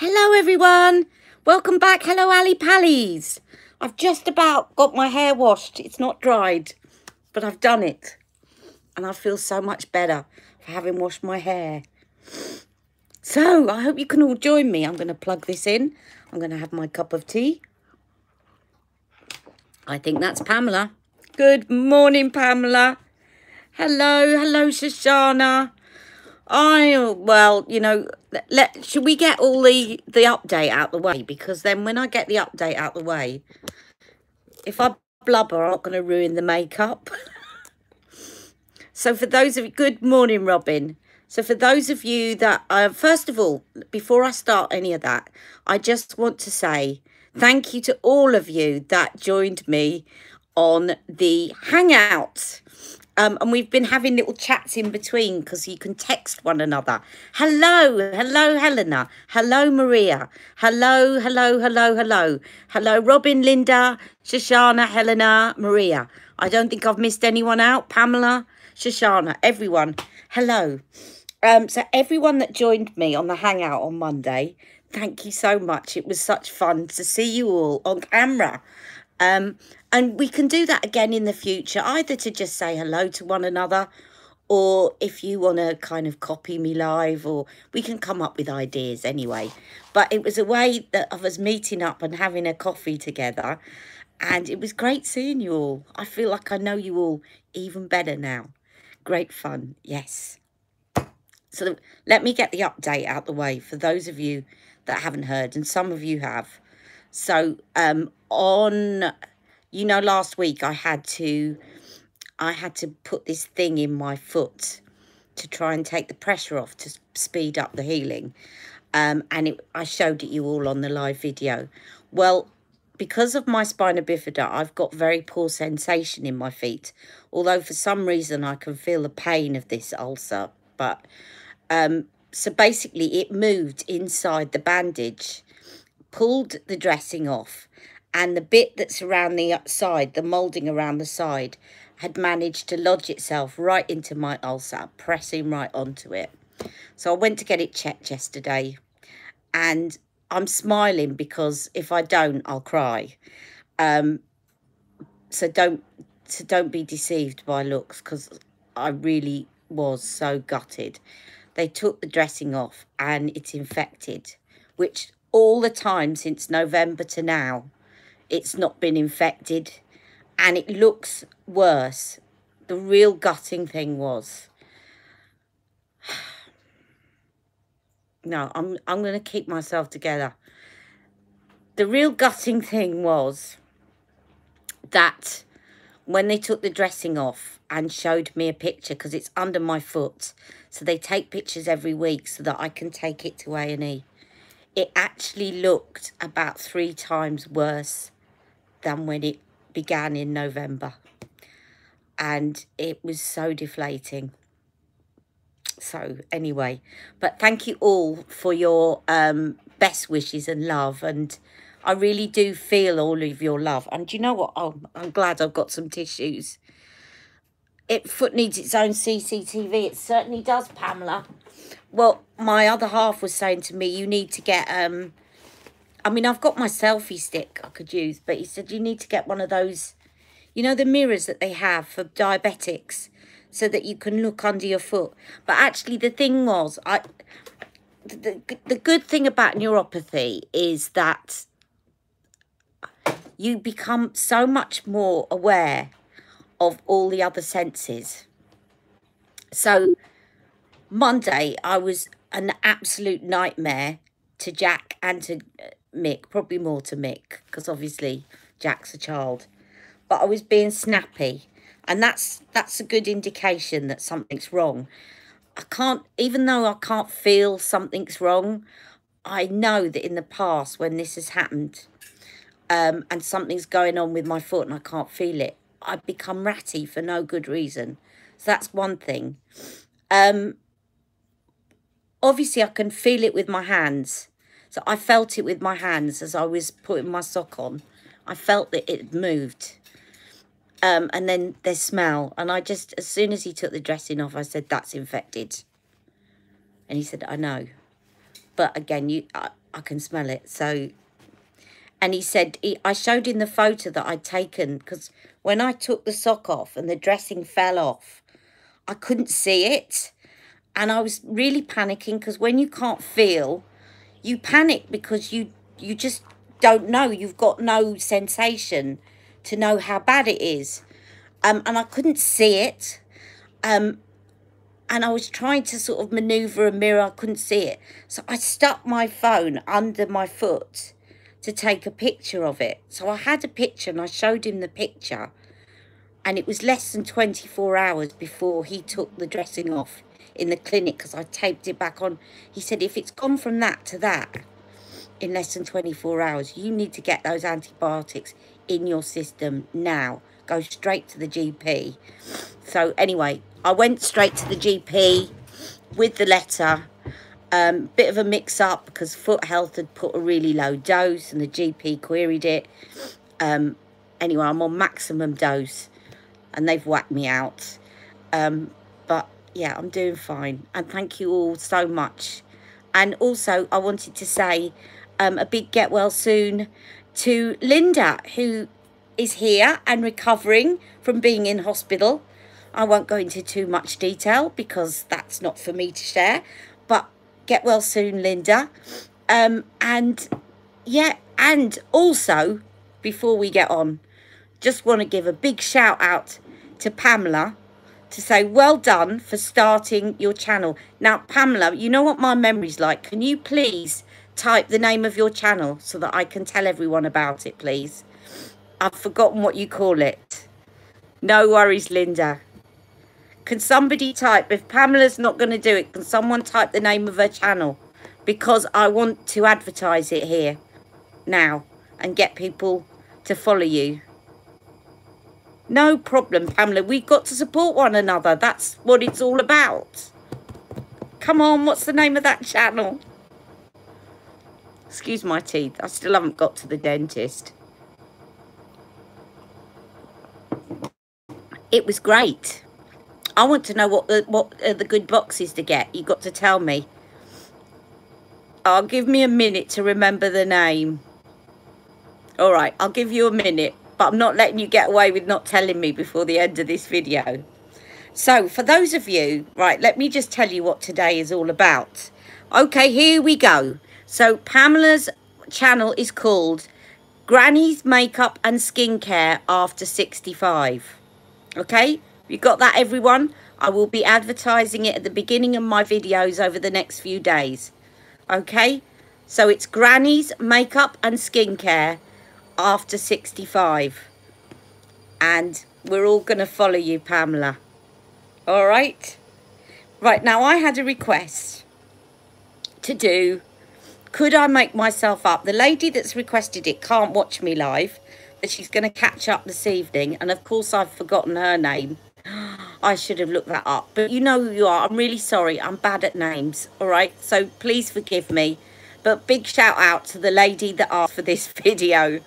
Hello everyone, welcome back. Hello Ali Pallies. I've just about got my hair washed. It's not dried, but I've done it. And I feel so much better for having washed my hair. So I hope you can all join me. I'm going to plug this in. I'm going to have my cup of tea. I think that's Pamela. Good morning, Pamela. Hello, Shoshana. Well, you know, should we get all the update out the way? Because then when I get the update out the way, if I blubber, I'm not going to ruin the makeup. So for those of you, good morning, Robin. So for those of you that, first of all, before I start any of that, I just want to say thank you to all of you that joined me on the Hangout. And we've been having little chats in between because you can text one another. Hello, Helena. Hello, Maria. Hello, Robin, Linda, Shoshana, Helena, Maria. I don't think I've missed anyone out. Pamela, Shoshana, everyone. Hello. So everyone that joined me on the Hangout on Monday, thank you so much. It was such fun to see you all on camera. And we can do that again in the future, either to just say hello to one another, or if you want to kind of copy me live, or we can come up with ideas anyway. But it was a way of us meeting up and having a coffee together. And it was great seeing you all. I feel like I know you all even better now. Great fun, yes. So let me get the update out the way for those of you that haven't heard, and some of you have. So you know, last week I had to put this thing in my foot to try and take the pressure off to speed up the healing. And I showed it you all on the live video. Well, because of my spina bifida, I've got very poor sensation in my feet. Although for some reason I can feel the pain of this ulcer. But so basically it moved inside the bandage, pulled the dressing off, and the bit that's around the side, the moulding around the side, had managed to lodge itself right into my ulcer, pressing right onto it. So I went to get it checked yesterday, and I'm smiling because if I don't, I'll cry. So don't be deceived by looks, because I really was so gutted. They took the dressing off and it's infected, which all the time since November to now, it's not been infected, and it looks worse. The real gutting thing was, no, I'm going to keep myself together. The real gutting thing was that when they took the dressing off and showed me a picture, because it's under my foot, so they take pictures every week so that I can take it to A&E. It actually looked about 3 times worse than when it began in November. And it was so deflating. So anyway, but thank you all for your best wishes and love. And I really do feel all of your love. And do you know what? Oh, I'm glad I've got some tissues. Foot needs its own CCTV. It certainly does, Pamela. Well, my other half was saying to me, you need to get, I mean, I've got my selfie stick I could use, but he said you need to get one of those, you know, the mirrors that they have for diabetics, so that you can look under your foot. But actually the thing was, the good thing about neuropathy is that you become so much more aware of all the other senses. So Monday, I was an absolute nightmare to Jack and to Mick, probably more to Mick, because obviously Jack's a child. But I was being snappy, and that's a good indication that something's wrong. I can't, even though I can't feel something's wrong, I know that in the past when this has happened, and something's going on with my foot and I can't feel it, I become ratty for no good reason. So that's one thing. Obviously I can feel it with my hands. So I felt it with my hands as I was putting my sock on. I felt that it moved. And then there's smell. And I just, as soon as he took the dressing off, I said, that's infected. And he said, I know. But again, I can smell it. So, and he said, I showed him the photo that I'd taken, because when I took the sock off and the dressing fell off, I couldn't see it. And I was really panicking, because when you can't feel, you panic because you just don't know. You've got no sensation to know how bad it is. And I couldn't see it. And I was trying to sort of maneuver a mirror. I couldn't see it. So I stuck my phone under my foot to take a picture of it. So I had a picture and I showed him the picture. And it was less than 24 hours before he took the dressing off in the clinic, because I taped it back on. He said, if it's gone from that to that in less than 24 hours, you need to get those antibiotics in your system now. Go straight to the GP. So anyway, I went straight to the GP with the letter. Bit of a mix-up because Foot Health had put a really low dose and the GP queried it. Anyway, I'm on maximum dose and they've whacked me out. But yeah, I'm doing fine. And thank you all so much. And also, I wanted to say a big get well soon to Linda, who is here and recovering from being in hospital. I won't go into too much detail because that's not for me to share. But get well soon, Linda. And yeah, and also, before we get on, just want to give a big shout out to Pamela to say well done for starting your channel. Now, Pamela, you know what my memory's like. Can you please type the name of your channel so that I can tell everyone about it, please? I've forgotten what you call it. No worries, Linda. Can somebody type, if Pamela's not going to do it, can someone type the name of her channel? Because I want to advertise it here now and get people to follow you. No problem, Pamela. We've got to support one another. That's what it's all about. Come on, what's the name of that channel? Excuse my teeth. I still haven't got to the dentist. It was great. I want to know what are the good boxes to get. You've got to tell me. Give me a minute to remember the name. All right, I'll give you a minute. But I'm not letting you get away with not telling me before the end of this video. So, for those of you, right, let me just tell you what today is all about. Okay, here we go. So, Pamela's channel is called Granny's Makeup and Skincare After 65. Okay, you got that, everyone? I will be advertising it at the beginning of my videos over the next few days. Okay, so it's Granny's Makeup and Skincare After 65. And we're all going to follow you, Pamela. All right? Right, now I had a request to do, could I make myself up? The lady that's requested it can't watch me live, but she's going to catch up this evening. And of course, I've forgotten her name. I should have looked that up. But you know who you are. I'm really sorry. I'm bad at names. All right? So please forgive me. But big shout out to the lady that asked for this video.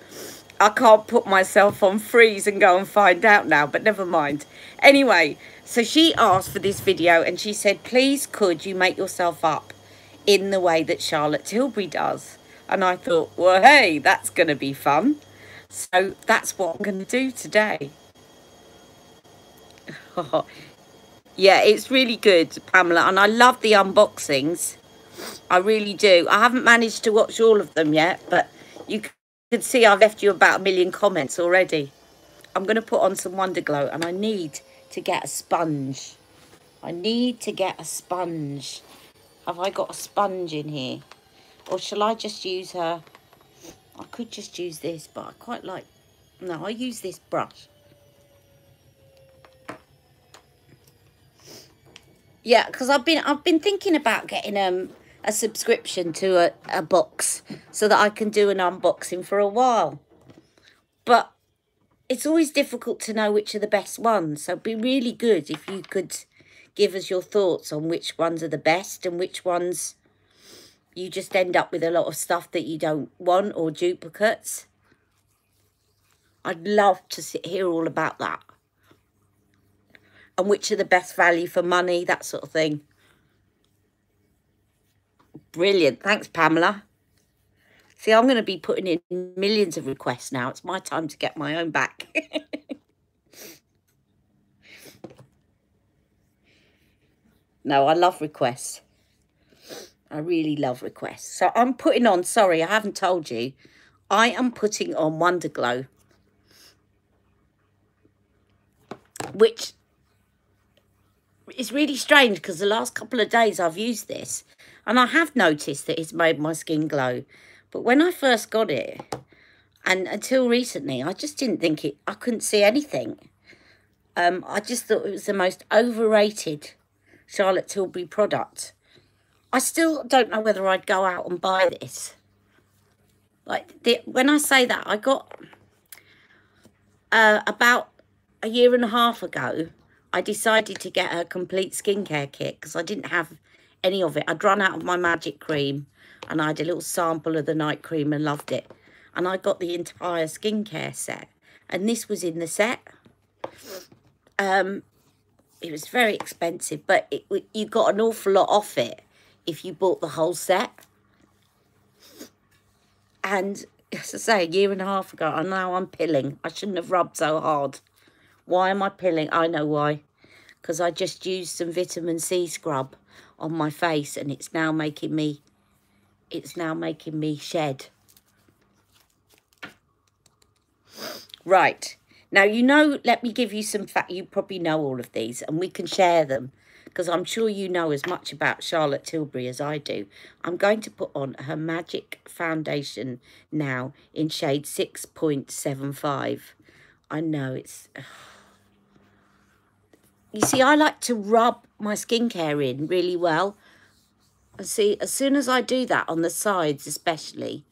I can't put myself on freeze and go and find out now, but never mind. Anyway, so she asked for this video and she said, please could you make yourself up in the way that Charlotte Tilbury does? And I thought, well, hey, that's going to be fun. So that's what I'm going to do today. Yeah, it's really good, Pamela. And I love the unboxings. I really do. I haven't managed to watch all of them yet, but you can see I've left you about 1 million comments already. I'm going to put on some Wonder Glow and I need to get a sponge. I need to get a sponge. Have I got a sponge in here? Or shall I just use her? I could just use this, but I quite like... No, I use this brush. Yeah, because I've been thinking about getting a subscription to a box so that I can do an unboxing for a while. But it's always difficult to know which are the best ones. So it'd be really good if you could give us your thoughts on which ones are the best and which ones you just end up with a lot of stuff that you don't want or duplicates. I'd love to hear all about that. And which are the best value for money, that sort of thing. Brilliant. Thanks, Pamela. See, I'm going to be putting in millions of requests now. It's my time to get my own back. No, I love requests. I really love requests. So I'm putting on, sorry, I haven't told you, I am putting on Wonder Glow, which is really strange because the last couple of days I've used this and I have noticed that it's made my skin glow. But when I first got it, and until recently, I just didn't think it, I couldn't see anything. I just thought it was the most overrated Charlotte Tilbury product. I still don't know whether I'd go out and buy this. Like, when I say that, I got, about a year and a half ago, I decided to get a complete skincare kit because I didn't have any of it. I'd run out of my magic cream and I had a little sample of the night cream and loved it. And I got the entire skincare set. And this was in the set. It was very expensive, but you got an awful lot off it if you bought the whole set. And as I say, a year and a half ago, and now I'm pilling. I shouldn't have rubbed so hard. Why am I pilling? I know why. Because I just used some vitamin C scrub on my face and it's now making me shed. Right. Now, you know, let me give you some fact. You probably know all of these and we can share them because I'm sure you know as much about Charlotte Tilbury as I do. I'm going to put on her Magic Foundation now in shade 6.75. I know it's... You see, I like to rub my skincare in really well. And see, as soon as I do that on the sides especially,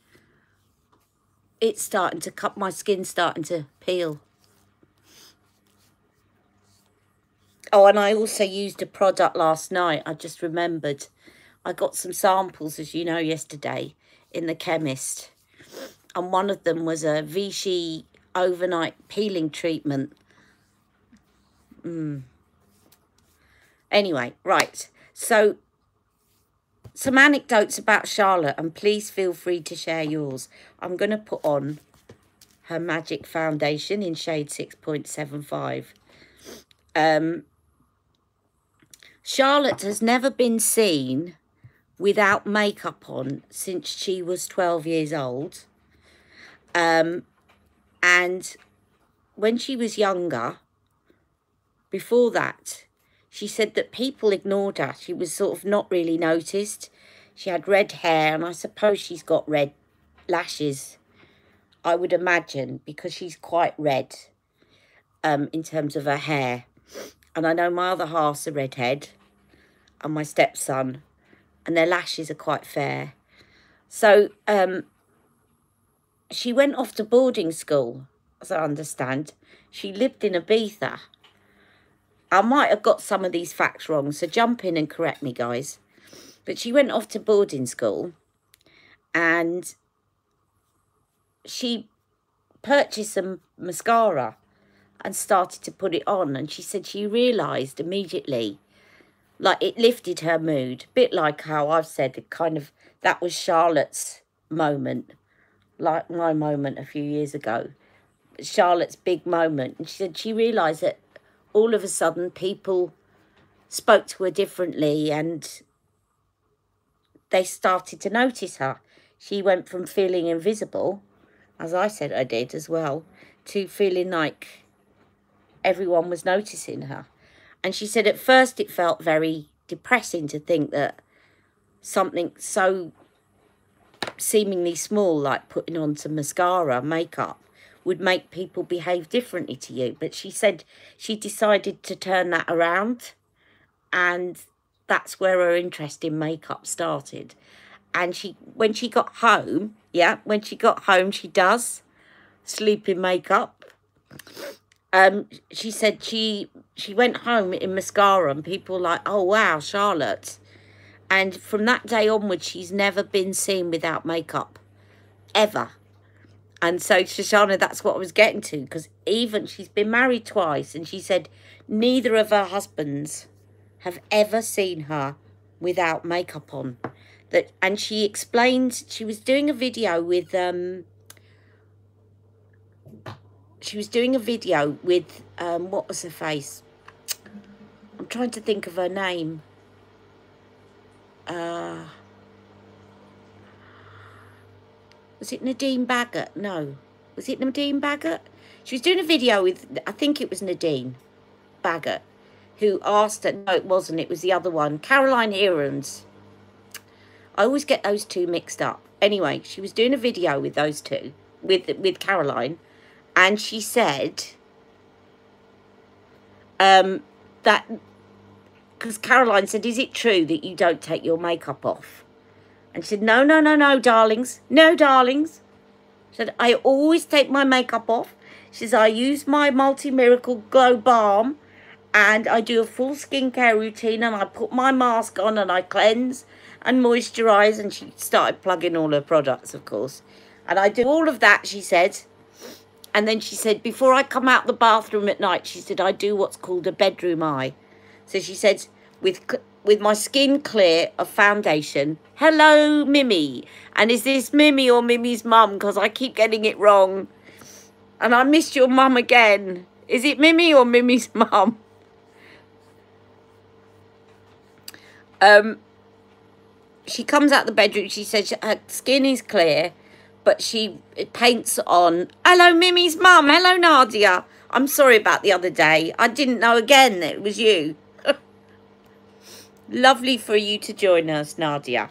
it's starting to cut, my skin's starting to peel. Oh, and I also used a product last night. I just remembered. I got some samples, as you know, yesterday in the chemist. And one of them was a Vichy overnight peeling treatment. Anyway, right. So, some anecdotes about Charlotte, and please feel free to share yours. I'm going to put on her Magic Foundation in shade 6.75. Charlotte has never been seen without makeup on since she was 12 years old. And when she was younger, before that, she said that people ignored her. She was sort of not really noticed. She had red hair, and I suppose she's got red lashes, I would imagine, because she's quite red in terms of her hair. And I know my other half's a redhead, and my stepson, and their lashes are quite fair. So she went off to boarding school, as I understand. She lived in Ibiza. I might have got some of these facts wrong, so jump in and correct me, guys. But she went off to boarding school and she purchased some mascara and started to put it on. And she said she realised immediately, like, it lifted her mood. A bit like how I've said, kind of, that was Charlotte's moment, like my moment a few years ago. Charlotte's big moment. And she said she realised that all of a sudden people spoke to her differently and they started to notice her. She went from feeling invisible, as I said I did as well, to feeling like everyone was noticing her. And she said at first it felt very depressing to think that something so seemingly small, like putting on some mascara, makeup, would make people behave differently to you. But she said she decided to turn that around, and that's where her interest in makeup started. And when she got home, she does sleep in makeup. She said she went home in mascara and people were like, oh wow, Charlotte. And from that day onwards, she's never been seen without makeup, ever. And so, Shoshana, that's what I was getting to, because even she's been married twice, and she said neither of her husbands have ever seen her without makeup on. that, and she explained, she was doing a video with what was her face? I'm trying to think of her name. Was it Nadine Baggot? No. Was it Nadine Baggot? She was doing a video with, I think it was Nadine Baggot, who asked her, no, it wasn't, it was the other one, Caroline Hirons. I always get those two mixed up. Anyway, she was doing a video with those two, with Caroline, and she said that, because Caroline said, is it true that you don't take your makeup off? And she said, no, no, no, no, darlings. No, darlings. She said, I always take my makeup off. She says, I use my Multi-Miracle Glow Balm and I do a full skincare routine and I put my mask on and I cleanse and moisturise. And she started plugging all her products, of course. And I do all of that, she said. And then she said, before I come out the bathroom at night, she said, I do what's called a bedroom eye. So she said, with my skin clear of foundation. Hello, Mimi. And is this Mimi or Mimi's mum? Because I keep getting it wrong. And I missed your mum again. Is it Mimi or Mimi's mum? She comes out the bedroom. She says her skin is clear, but she paints on. Hello, Mimi's mum. Hello, Nadia. I'm sorry about the other day. I didn't know again that it was you. Lovely for you to join us, Nadia.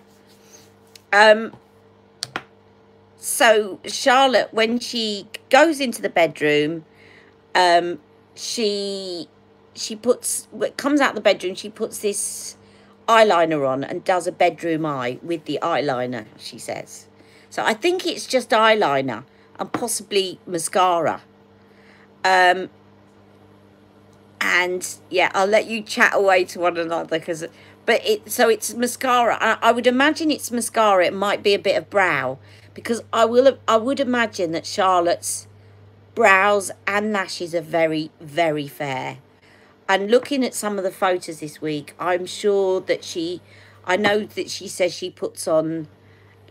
So Charlotte, when she goes into the bedroom, she comes out the bedroom, she puts this eyeliner on and does a bedroom eye with the eyeliner, she says. So I think it's just eyeliner and possibly mascara. And yeah, I'll let you chat away to one another, because so it's mascara. I would imagine it's mascara. It might be a bit of brow, because I would imagine that Charlotte's brows and lashes are very, very fair. And looking at some of the photos this week, I'm sure that I know that she says she puts on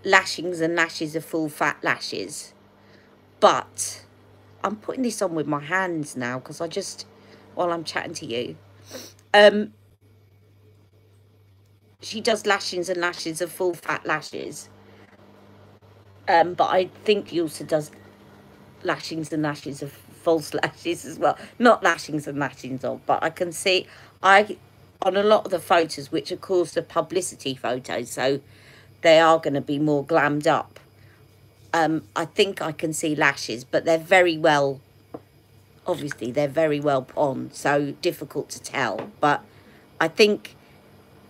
lashings and lashes of full fat lashes. But I'm putting this on with my hands now, because while I'm chatting to you, she does lashings and lashes of full fat lashes. But I think she also does lashings and lashes of false lashes as well. Not lashings and lashings of, but I can see on a lot of the photos, which of course are publicity photos, so they are going to be more glammed up. I think I can see lashes, but they're very well, obviously they're very well put on, so difficult to tell. But I think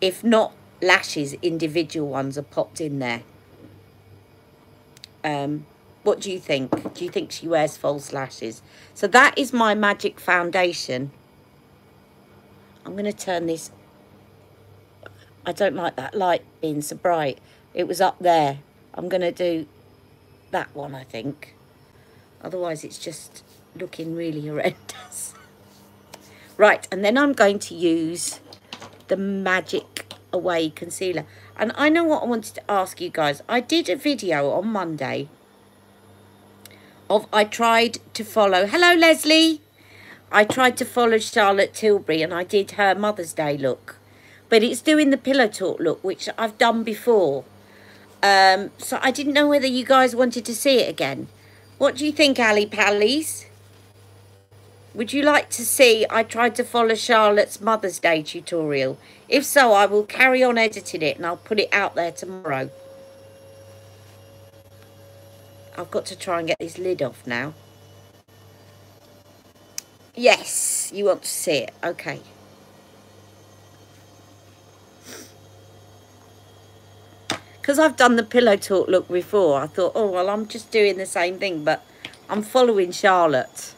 if not lashes, individual ones are popped in there. What do you think? Do you think she wears false lashes? So that is my magic foundation. I'm going to turn this. I don't like that light being so bright. It was up there. I'm going to do that one, I think. Otherwise, it's just looking really horrendous. Right, and then I'm going to use the Magic Away concealer. And I know what I wanted to ask you guys. I did a video on Monday I tried to follow, hello Leslie, I tried to follow Charlotte Tilbury and I did her Mother's Day look, but it's doing the Pillow Talk look, which I've done before. So I didn't know whether you guys wanted to see it again. What do you think, Ali Pallies? Would you like to see I tried to follow Charlotte's Mother's Day tutorial? If so, I will carry on editing it and I'll put it out there tomorrow. I've got to try and get this lid off now. Yes, you want to see it. Okay. Because I've done the Pillow Talk look before, I thought, oh, well, I'm just doing the same thing, but I'm following Charlotte.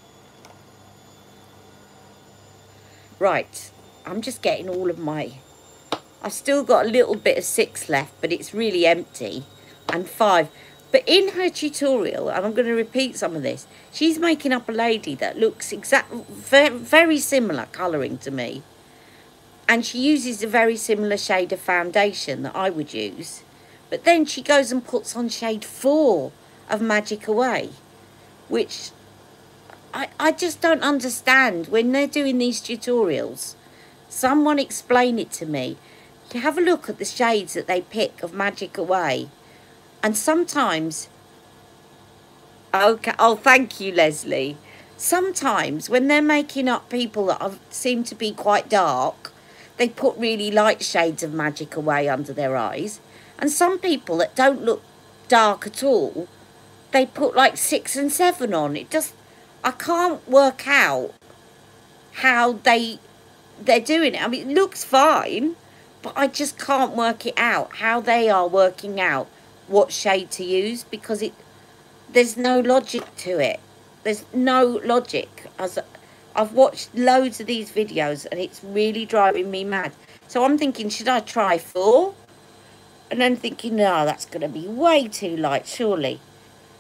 Right, I'm just getting all of my... I've still got a little bit of 6 left, but it's really empty. And 5. But in her tutorial, and I'm going to repeat some of this, she's making up a lady that looks very similar colouring to me. And she uses a very similar shade of foundation that I would use. But then she goes and puts on shade 4 of Magic Away, which I just don't understand. When they're doing these tutorials, someone explain it to me. You have a look at the shades that they pick of Magic Away, and sometimes, okay, oh, thank you, Leslie. Sometimes when they're making up people that seem to be quite dark, they put really light shades of Magic Away under their eyes. And some people that don't look dark at all, they put like 6 and 7 on. It just, I can't work out how they're doing it. I mean, it looks fine, but I just can't work it out how they are working out what shade to use, because there's no logic to it. There's no logic. I've watched loads of these videos and it's really driving me mad. So I'm thinking, should I try 4? And then thinking, no, that's going to be way too light, surely.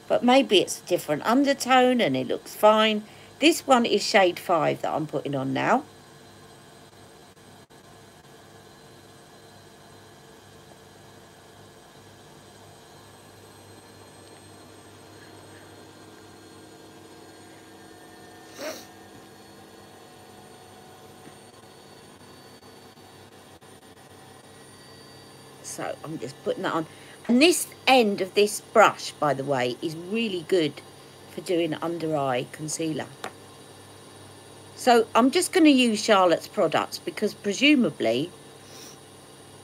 But maybe it's a different undertone and it looks fine. This one is shade 5 that I'm putting on now. So I'm just putting that on. And this end of this brush, by the way, is really good for doing under eye concealer. So I'm just going to use Charlotte's products because presumably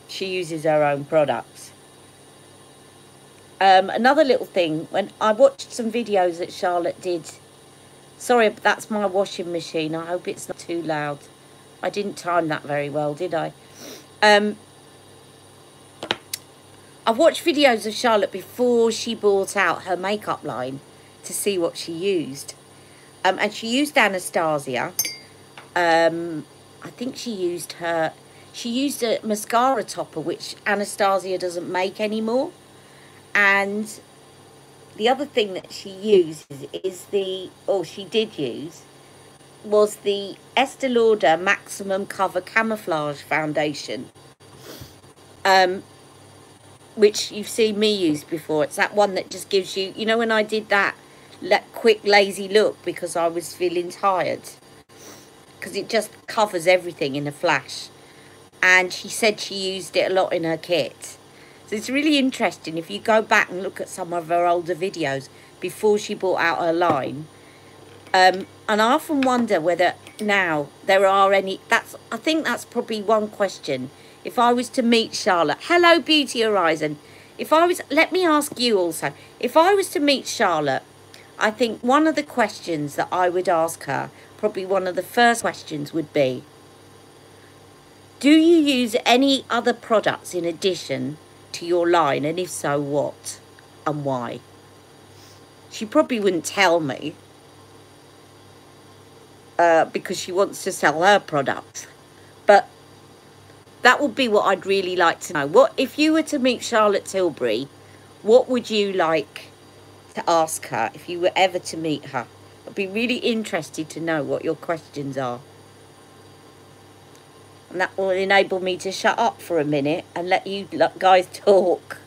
she uses her own products. Another little thing, when I watched some videos that Charlotte did. Sorry, but that's my washing machine. I hope it's not too loud. I didn't time that very well, did I? I've watched videos of Charlotte before she brought out her makeup line to see what she used. And she used Anastasia. I think she used a mascara topper, which Anastasia doesn't make anymore. And the other thing that she uses is was the Estee Lauder Maximum Cover Camouflage Foundation. Which you've seen me use before. It's that one that just gives you, you know, when I did that quick lazy look because I was feeling tired, because it just covers everything in a flash. And she said she used it a lot in her kit. So it's really interesting if you go back and look at some of her older videos before she brought out her line. And I often wonder whether now there are any, I think that's probably one question. If I was to meet Charlotte, hello Beauty Horizon. Let me ask you also, if I was to meet Charlotte, I think one of the questions that I would ask her, probably one of the first questions would be, do you use any other products in addition to your line? And if so, what and why? She probably wouldn't tell me because she wants to sell her products. But that would be what I'd really like to know. What if you were to meet Charlotte Tilbury, what would you like to ask her if you were ever to meet her? I'd be really interested to know what your questions are. And that will enable me to shut up for a minute and let you guys talk.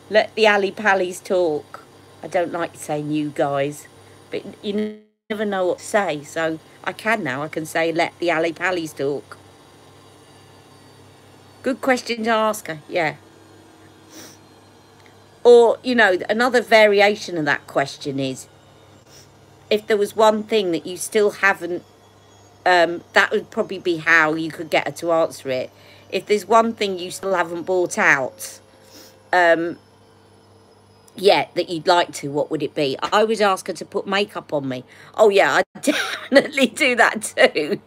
Let the Ali Pallies talk. I don't like saying you guys, but you never know what to say. So I can now. I can say, let the Ali Pallies talk. Good question to ask her, yeah. Or, you know, another variation of that question is, if there was one thing that you still haven't, that would probably be how you could get her to answer it. If there's one thing you still haven't bought out yet that you'd like to, what would it be? I would ask her to put makeup on me. Oh, yeah, I'd definitely do that too.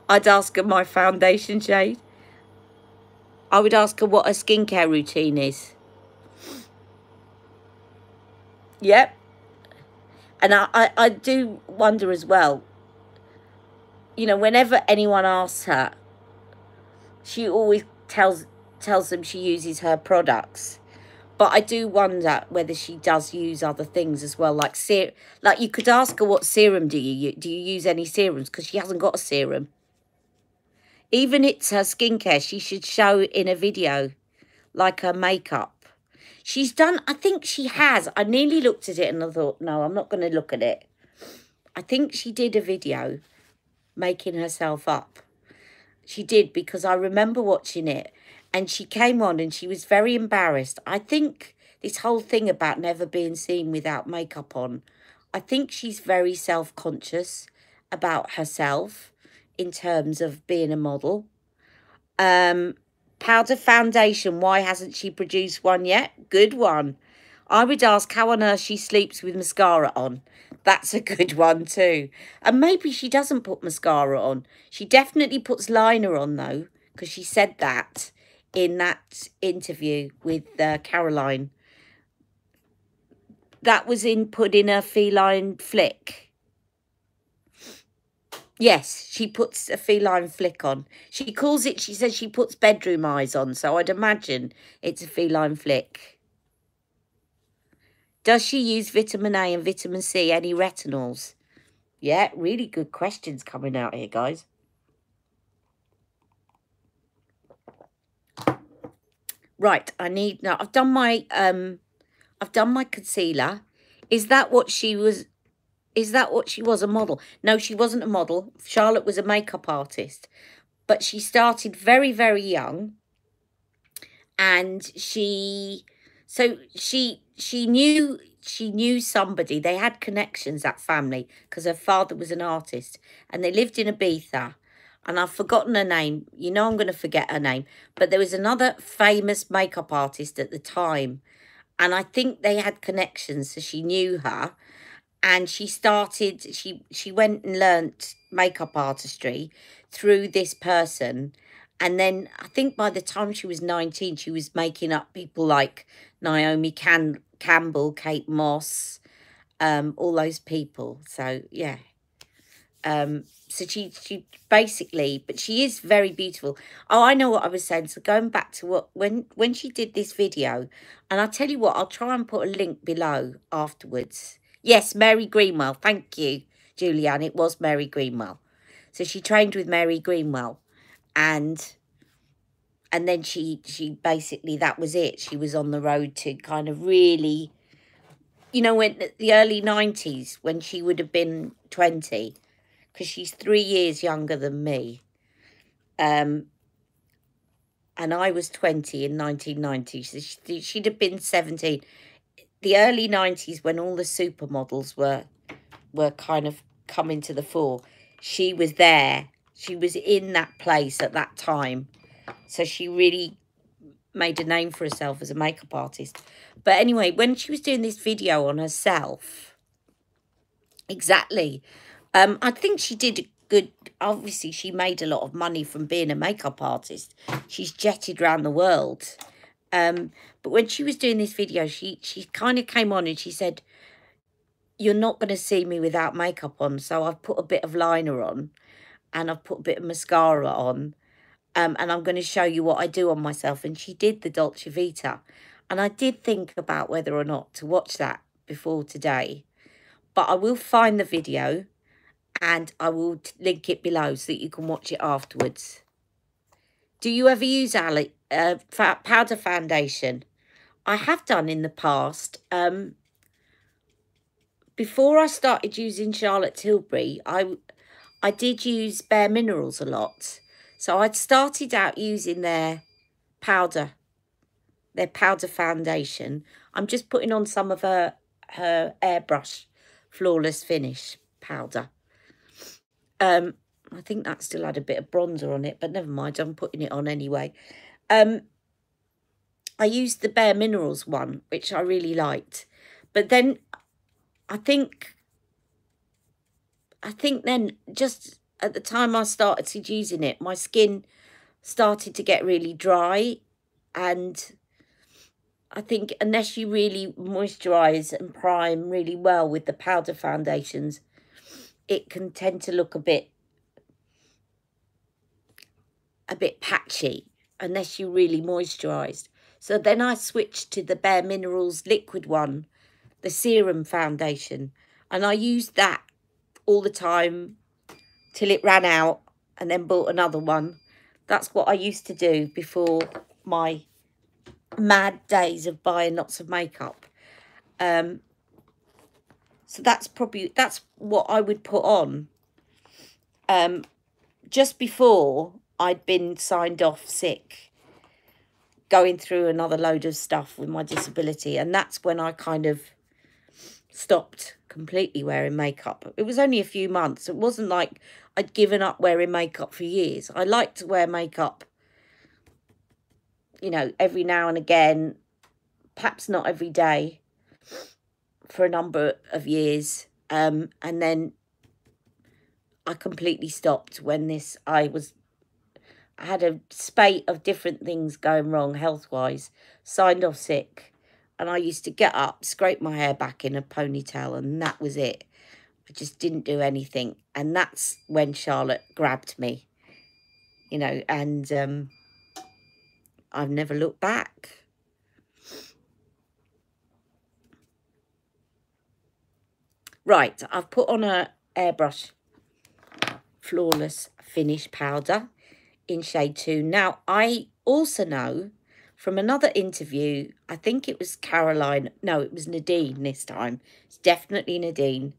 I'd ask her my foundation shade. I would ask her what her skincare routine is. Yep. And I do wonder as well, you know, whenever anyone asks her, she always tells them she uses her products. But I do wonder whether she does use other things as well, like you could ask her what serum do you use any serums, because she hasn't got a serum. Even it's her skincare, she should show in a video. like her makeup. She's done, I think she has. I nearly looked at it and I thought, no, I'm not going to look at it. I think she did a video making herself up. She did, because I remember watching it and she came on and she was very embarrassed. I think this whole thing about never being seen without makeup on, I think she's very self-conscious about herself in terms of being a model. Powder foundation, why hasn't she produced one yet? Good one. I would ask how on earth she sleeps with mascara on. That's a good one too. And maybe she doesn't put mascara on. She definitely puts liner on though, because she said that in that interview with Caroline. That was in Putting a Feline Flick. Yes, she puts a feline flick on. She calls it, she says she puts bedroom eyes on, so I'd imagine it's a feline flick. Does she use vitamin A and vitamin C, any retinols? Yeah, really good questions coming out here, guys. Right, now I've done my concealer. Is that what she was? Is that what she was, a model? No, she wasn't a model. Charlotte was a makeup artist. But she started very, very young. And she knew somebody. They had connections, that family, because her father was an artist. And they lived in Ibiza. And I've forgotten her name. You know I'm going to forget her name. But there was another famous makeup artist at the time. And I think they had connections, so she knew her. And she started, she went and learnt makeup artistry through this person. And then I think by the time she was 19, she was making up people like Naomi Campbell, Kate Moss, all those people. So, yeah. So she basically, but she is very beautiful. Oh, I know what I was saying. So going back to what, when she did this video, and I'll tell you what, I'll try and put a link below afterwards. Yes, Mary Greenwell. Thank you, Julianne. It was Mary Greenwell. So she trained with Mary Greenwell. And then she basically, that was it. She was on the road to kind of really, you know, when the early 90s, when she would have been 20, because she's 3 years younger than me. And I was 20 in 1990. So she'd have been 17. The early 90s, when all the supermodels were kind of coming to the fore, she was there. She was in that place at that time. So she really made a name for herself as a makeup artist. But anyway, when she was doing this video on herself, exactly, I think she did a good, obviously she made a lot of money from being a makeup artist. She's jetted around the world. But when she was doing this video, she kind of came on and she said, you're not going to see me without makeup on. So I've put a bit of liner on and I've put a bit of mascara on. And I'm going to show you what I do on myself. And she did the Dolce Vita. And I did think about whether or not to watch that before today. But I will find the video and I will link it below so that you can watch it afterwards. Do you ever use powder foundation? I have done in the past. Before I started using Charlotte Tilbury, I did use Bare Minerals a lot. So I'd started out using their powder foundation. I'm just putting on some of her airbrush Flawless Finish powder. I think that still had a bit of bronzer on it, but never mind, I'm putting it on anyway. I used the Bare Minerals one, which I really liked. But then I think then just at the time I started using it, my skin started to get really dry. And I think unless you really moisturize and prime really well with the powder foundations, it can tend to look a bit patchy unless you really moisturized. So then I switched to the Bare Minerals liquid one, the serum foundation, and I used that all the time till it ran out and then bought another one. That's what I used to do before my mad days of buying lots of makeup. So that's what I would put on just before I'd been signed off sick, going through another load of stuff with my disability. And that's when I kind of stopped completely wearing makeup. It was only a few months. It wasn't like I'd given up wearing makeup for years. I like to wear makeup, you know, every now and again, perhaps not every day, for a number of years. And then I completely stopped when I had a spate of different things going wrong health-wise, signed off sick, and I used to get up, scrape my hair back in a ponytail, and that was it. I just didn't do anything. And that's when Charlotte grabbed me, you know, and I've never looked back. Right, I've put on a airbrush Flawless Finish powder in shade 2. Now, I also know from another interview, I think it was Caroline, no, it was Nadine this time. It's definitely Nadine.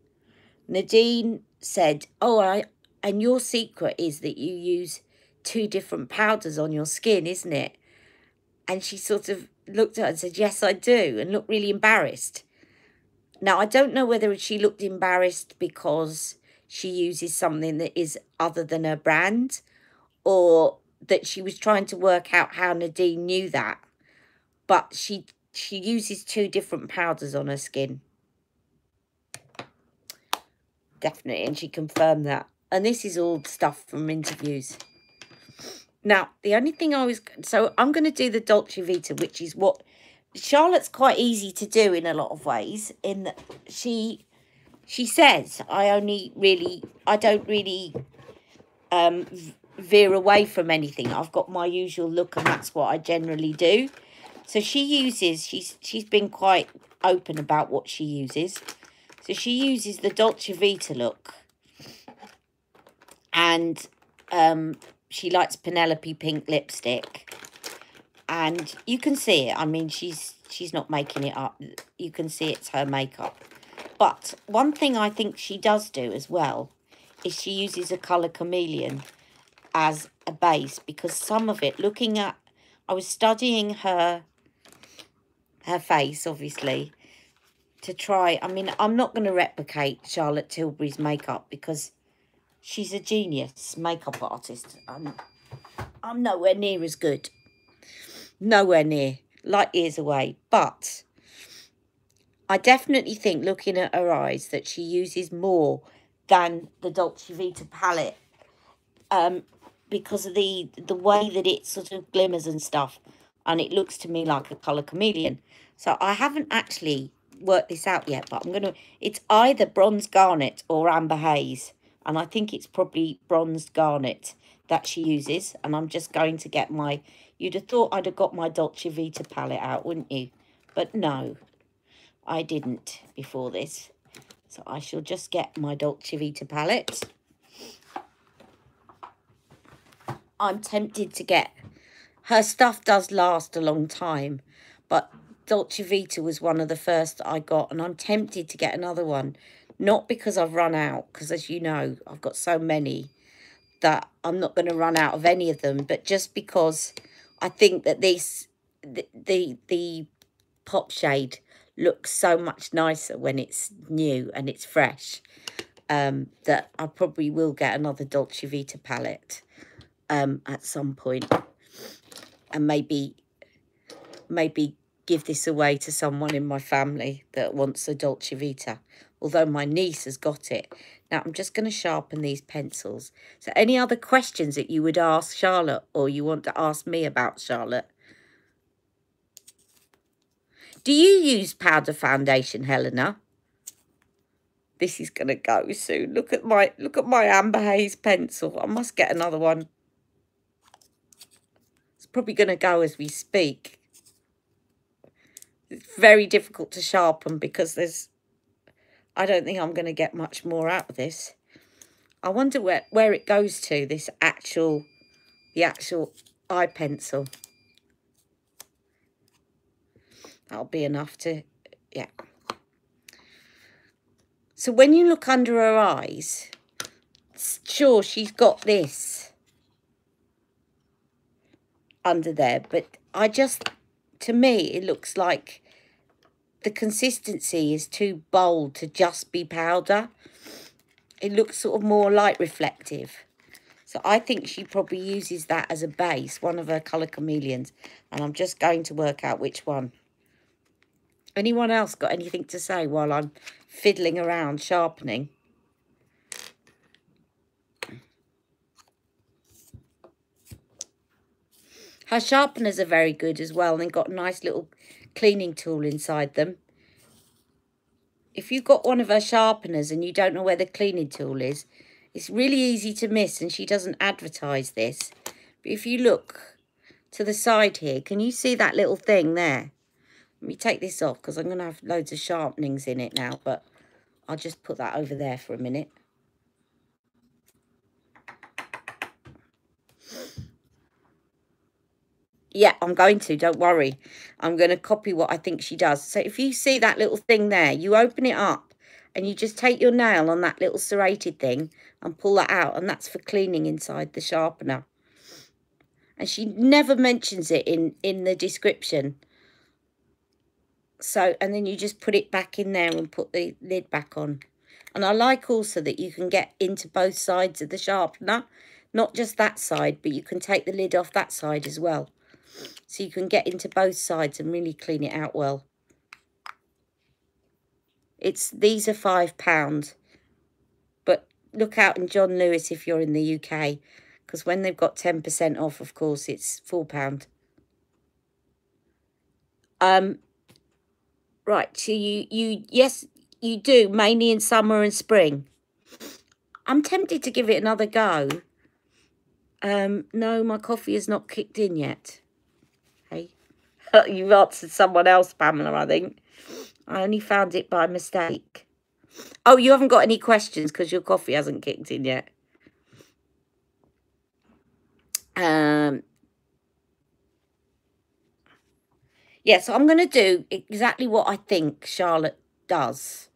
Nadine said, oh, and your secret is that you use 2 different powders on your skin, isn't it? And she sort of looked at her and said, yes, I do, and looked really embarrassed. Now, I don't know whether she looked embarrassed because she uses something that is other than her brand, or that she was trying to work out how Nadine knew that. But she uses 2 different powders on her skin. Definitely, and she confirmed that. And this is all stuff from interviews. Now, the only thing so I'm going to do the Dolce Vita, which is what Charlotte's quite easy to do in a lot of ways. In that she says, I don't really veer away from anything. I've got my usual look, and that's what I generally do. So she's been quite open about what she uses. So she uses the Dolce Vita look, and she likes Penelope pink lipstick, and you can see it. I mean, she's not making it up. You can see it's her makeup. But one thing I think she does do as well is she uses a colour chameleon as a base, because some of it, I was studying her face, obviously, to try. I mean, I'm not going to replicate Charlotte Tilbury's makeup because she's a genius makeup artist. I'm nowhere near as good. Nowhere near. Light years away. But I definitely think, looking at her eyes, that she uses more than the Dolce Vita palette, because of the way that it sort of glimmers and stuff, and it looks to me like a colour chameleon. So I haven't actually worked this out yet, but it's either bronze garnet or amber haze, and I think it's probably bronzed garnet that she uses. And I'm just going to get you'd have thought I'd have got my Dolce Vita palette out, wouldn't you? But no, I didn't before this. So I shall just get my Dolce Vita palette. I'm tempted to get... Her stuff does last a long time, but Dolce Vita was one of the first that I got, and I'm tempted to get another one. Not because I've run out, because as you know, I've got so many that I'm not going to run out of any of them, but just because I think that the pop shade looks so much nicer when it's new and it's fresh, that I probably will get another Dolce Vita palette at some point, and maybe give this away to someone in my family that wants a Dolce Vita, although my niece has got it. Now, I'm just going to sharpen these pencils. So any other questions that you would ask Charlotte, or you want to ask me about Charlotte? Do you use powder foundation, Helena? This is going to go soon. Look at my amber haze pencil. I must get another one. It's probably going to go as we speak. It's very difficult to sharpen because I don't think I'm going to get much more out of this. I wonder where it goes to, the actual eye pencil. That'll be enough to, yeah. So when you look under her eyes, sure, she's got this under there, but to me, it looks like the consistency is too bold to just be powder. It looks sort of more light reflective. So I think she probably uses that as a base, one of her colour chameleons. And I'm just going to work out which one. Anyone else got anything to say while I'm fiddling around sharpening? Her sharpeners are very good as well. And they've got a nice little cleaning tool inside them. If you've got one of her sharpeners and you don't know where the cleaning tool is, it's really easy to miss, and she doesn't advertise this. But if you look to the side here, can you see that little thing there? Let me take this off because I'm going to have loads of sharpenings in it now, but I'll just put that over there for a minute. Yeah, I'm going to, don't worry. I'm going to copy what I think she does. So if you see that little thing there, you open it up and you just take your nail on that little serrated thing and pull that out, and that's for cleaning inside the sharpener. And she never mentions it in the description. So, and then you just put it back in there and put the lid back on. And I like also that you can get into both sides of the sharpener, not just that side, but you can take the lid off that side as well. So you can get into both sides and really clean it out well. These are £5, but look out in John Lewis if you're in the UK, because when they've got 10% off, of course, it's £4. Right, so yes, you do, mainly in summer and spring. I'm tempted to give it another go. No, my coffee has not kicked in yet. Hey, you've answered someone else, Pamela, I think. I only found it by mistake. Oh, you haven't got any questions because your coffee hasn't kicked in yet. Yeah, so I'm going to do exactly what I think Charlotte does.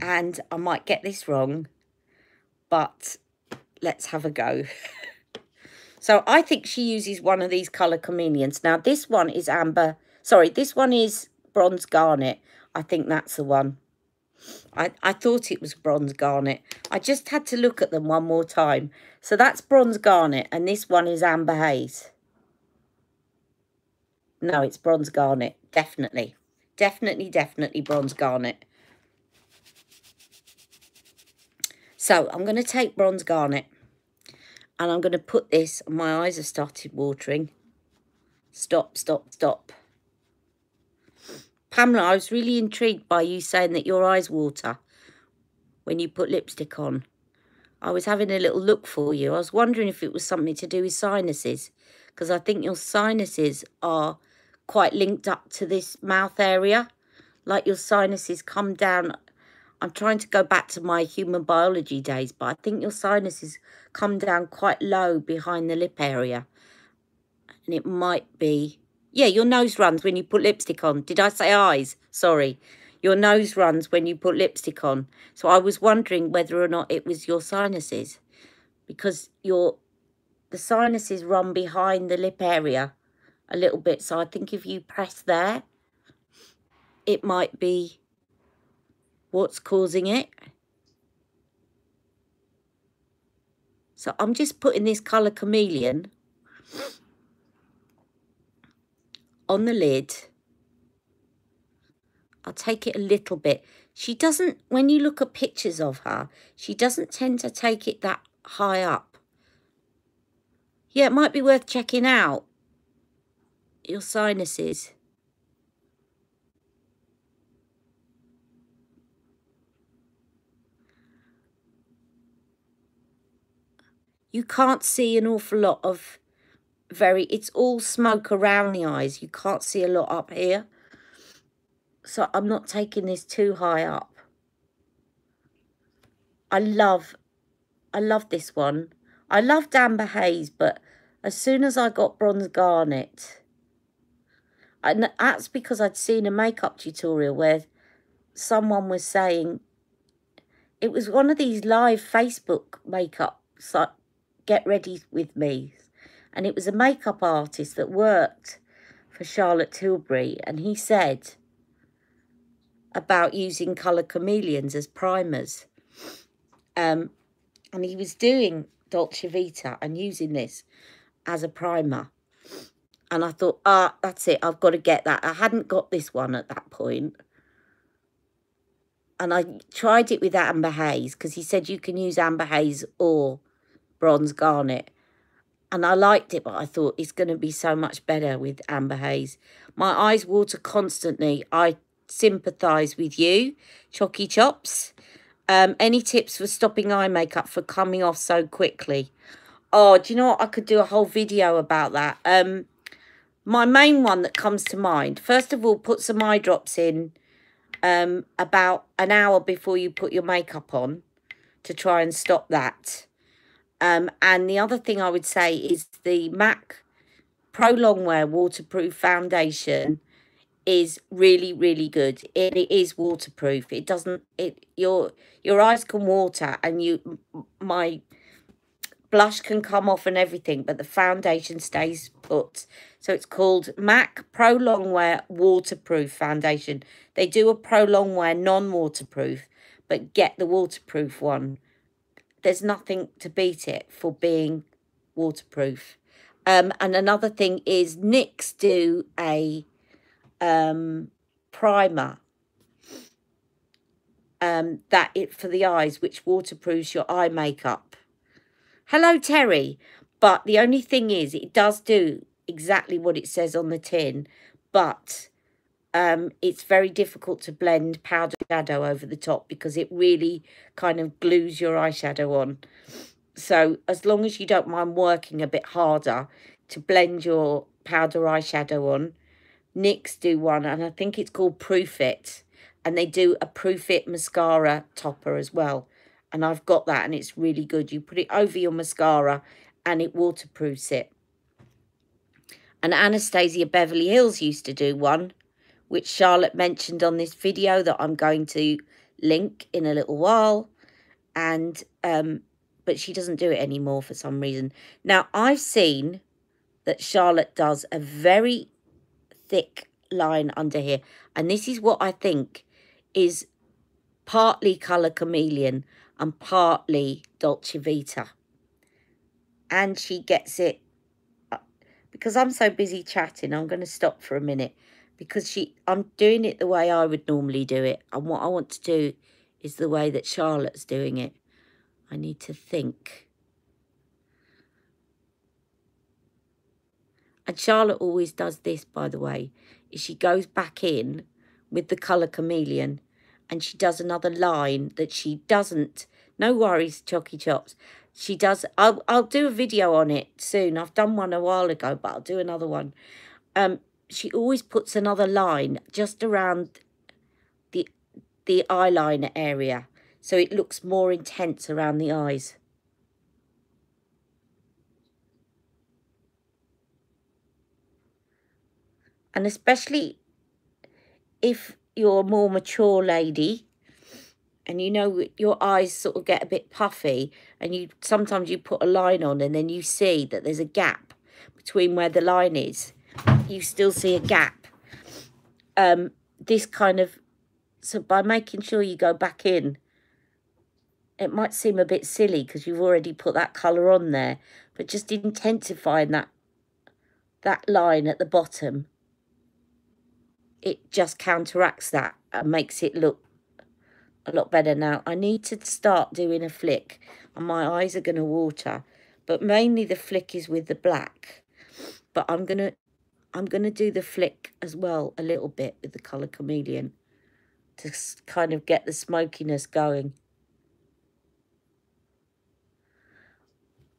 And I might get this wrong, but let's have a go. So I think she uses one of these colour chameleons. Now, this one is amber. Sorry, this one is bronze garnet. I think that's the one. I thought it was bronze garnet. I just had to look at them one more time. So that's bronze garnet, and this one is amber haze. No, it's bronze garnet. Definitely. Definitely bronze garnet. So I'm going to take bronze garnet and I'm going to put this, my eyes have started watering. Stop. Pamela, I was really intrigued by you saying that your eyes water when you put lipstick on. I was having a little look for you. I was wondering if it was something to do with sinuses, because I think your sinuses are quite linked up to this mouth area. Like your sinuses come down. I'm trying to go back to my human biology days, but I think your sinuses come down quite low behind the lip area. And it might be... Yeah, your nose runs when you put lipstick on. Did I say eyes? Sorry. Your nose runs when you put lipstick on. So I was wondering whether or not it was your sinuses. Because the sinuses run behind the lip area a little bit. So I think if you press there, it might be what's causing it. So I'm just putting this colour chameleon on the lid. I'll take it a little bit. She doesn't, when you look at pictures of her, she doesn't tend to take it that high up. Yeah, it might be worth checking out your sinuses. You can't see an awful lot of it's all smoke around the eyes. You can't see a lot up here. So I'm not taking this too high up. I love this one. I loved amber haze, but as soon as I got bronze garnet, And that's because I'd seen a makeup tutorial where someone was saying, it was one of these live Facebook makeup, get ready with me. And it was a makeup artist that worked for Charlotte Tilbury. And he said about using colour chameleons as primers. And he was doing Dolce Vita and using this as a primer. And I thought, that's it, I've got to get that. I hadn't got this one at that point. And I tried it with Amber Haze, because he said you can use Amber Haze or Bronze Garnet. And I liked it, but I thought it's going to be so much better with Amber Haze. My eyes water constantly. I sympathise with you, Chocky Chops. Any tips for stopping eye makeup for coming off so quickly? Oh, do you know what? I could do a whole video about that. My main one that comes to mind, first of all, put some eye drops in about an hour before you put your makeup on to try and stop that. And the other thing I would say is the MAC Pro Longwear Waterproof Foundation is really, really good. It is waterproof. It doesn't, your eyes can water, and my blush can come off and everything, but the foundation stays put. So it's called MAC Pro Longwear Waterproof Foundation. They do a Pro Longwear non-waterproof, but get the waterproof one. There's nothing to beat it for being waterproof. And another thing is NYX do a primer for the eyes, which waterproofs your eye makeup. Hello, Terry. But the only thing is, it does do exactly what it says on the tin, but it's very difficult to blend powder shadow over the top because it really kind of glues your eyeshadow on. So as long as you don't mind working a bit harder to blend your powder eyeshadow on, NYX do one, and I think it's called Proof It, and they do a Proof It mascara topper as well. And I've got that, and it's really good. You put it over your mascara and it waterproofs it. And Anastasia Beverly Hills used to do one, which Charlotte mentioned on this video that I'm going to link in a little while. And but she doesn't do it anymore for some reason. Now, I've seen that Charlotte does a very thick line under here. And this is what I think is partly Colour Chameleon and partly Dolce Vita. And she gets it, because I'm so busy chatting, I'm going to stop for a minute, because I'm doing it the way I would normally do it. And what I want to do is the way that Charlotte's doing it. I need to think. And Charlotte always does this, by the way, is she goes back in with the Colour Chameleon and she does another line that she doesn't. No worries, Chocky Chops. She does. I'll do a video on it soon. I've done one a while ago, but I'll do another one. She always puts another line just around the eyeliner area, so it looks more intense around the eyes. And especially if you're a more mature lady and you know your eyes sort of get a bit puffy, and sometimes you put a line on and then you see that there's a gap between where the line is. You still see a gap. This kind of, so by making sure you go back in, it might seem a bit silly because you've already put that colour on there, but just intensifying that line at the bottom, it just counteracts that and makes it look a lot better. Now, I need to start doing a flick, and my eyes are going to water, but mainly the flick is with the black. But I'm gonna do the flick as well a little bit with the Colour Chameleon to kind of get the smokiness going.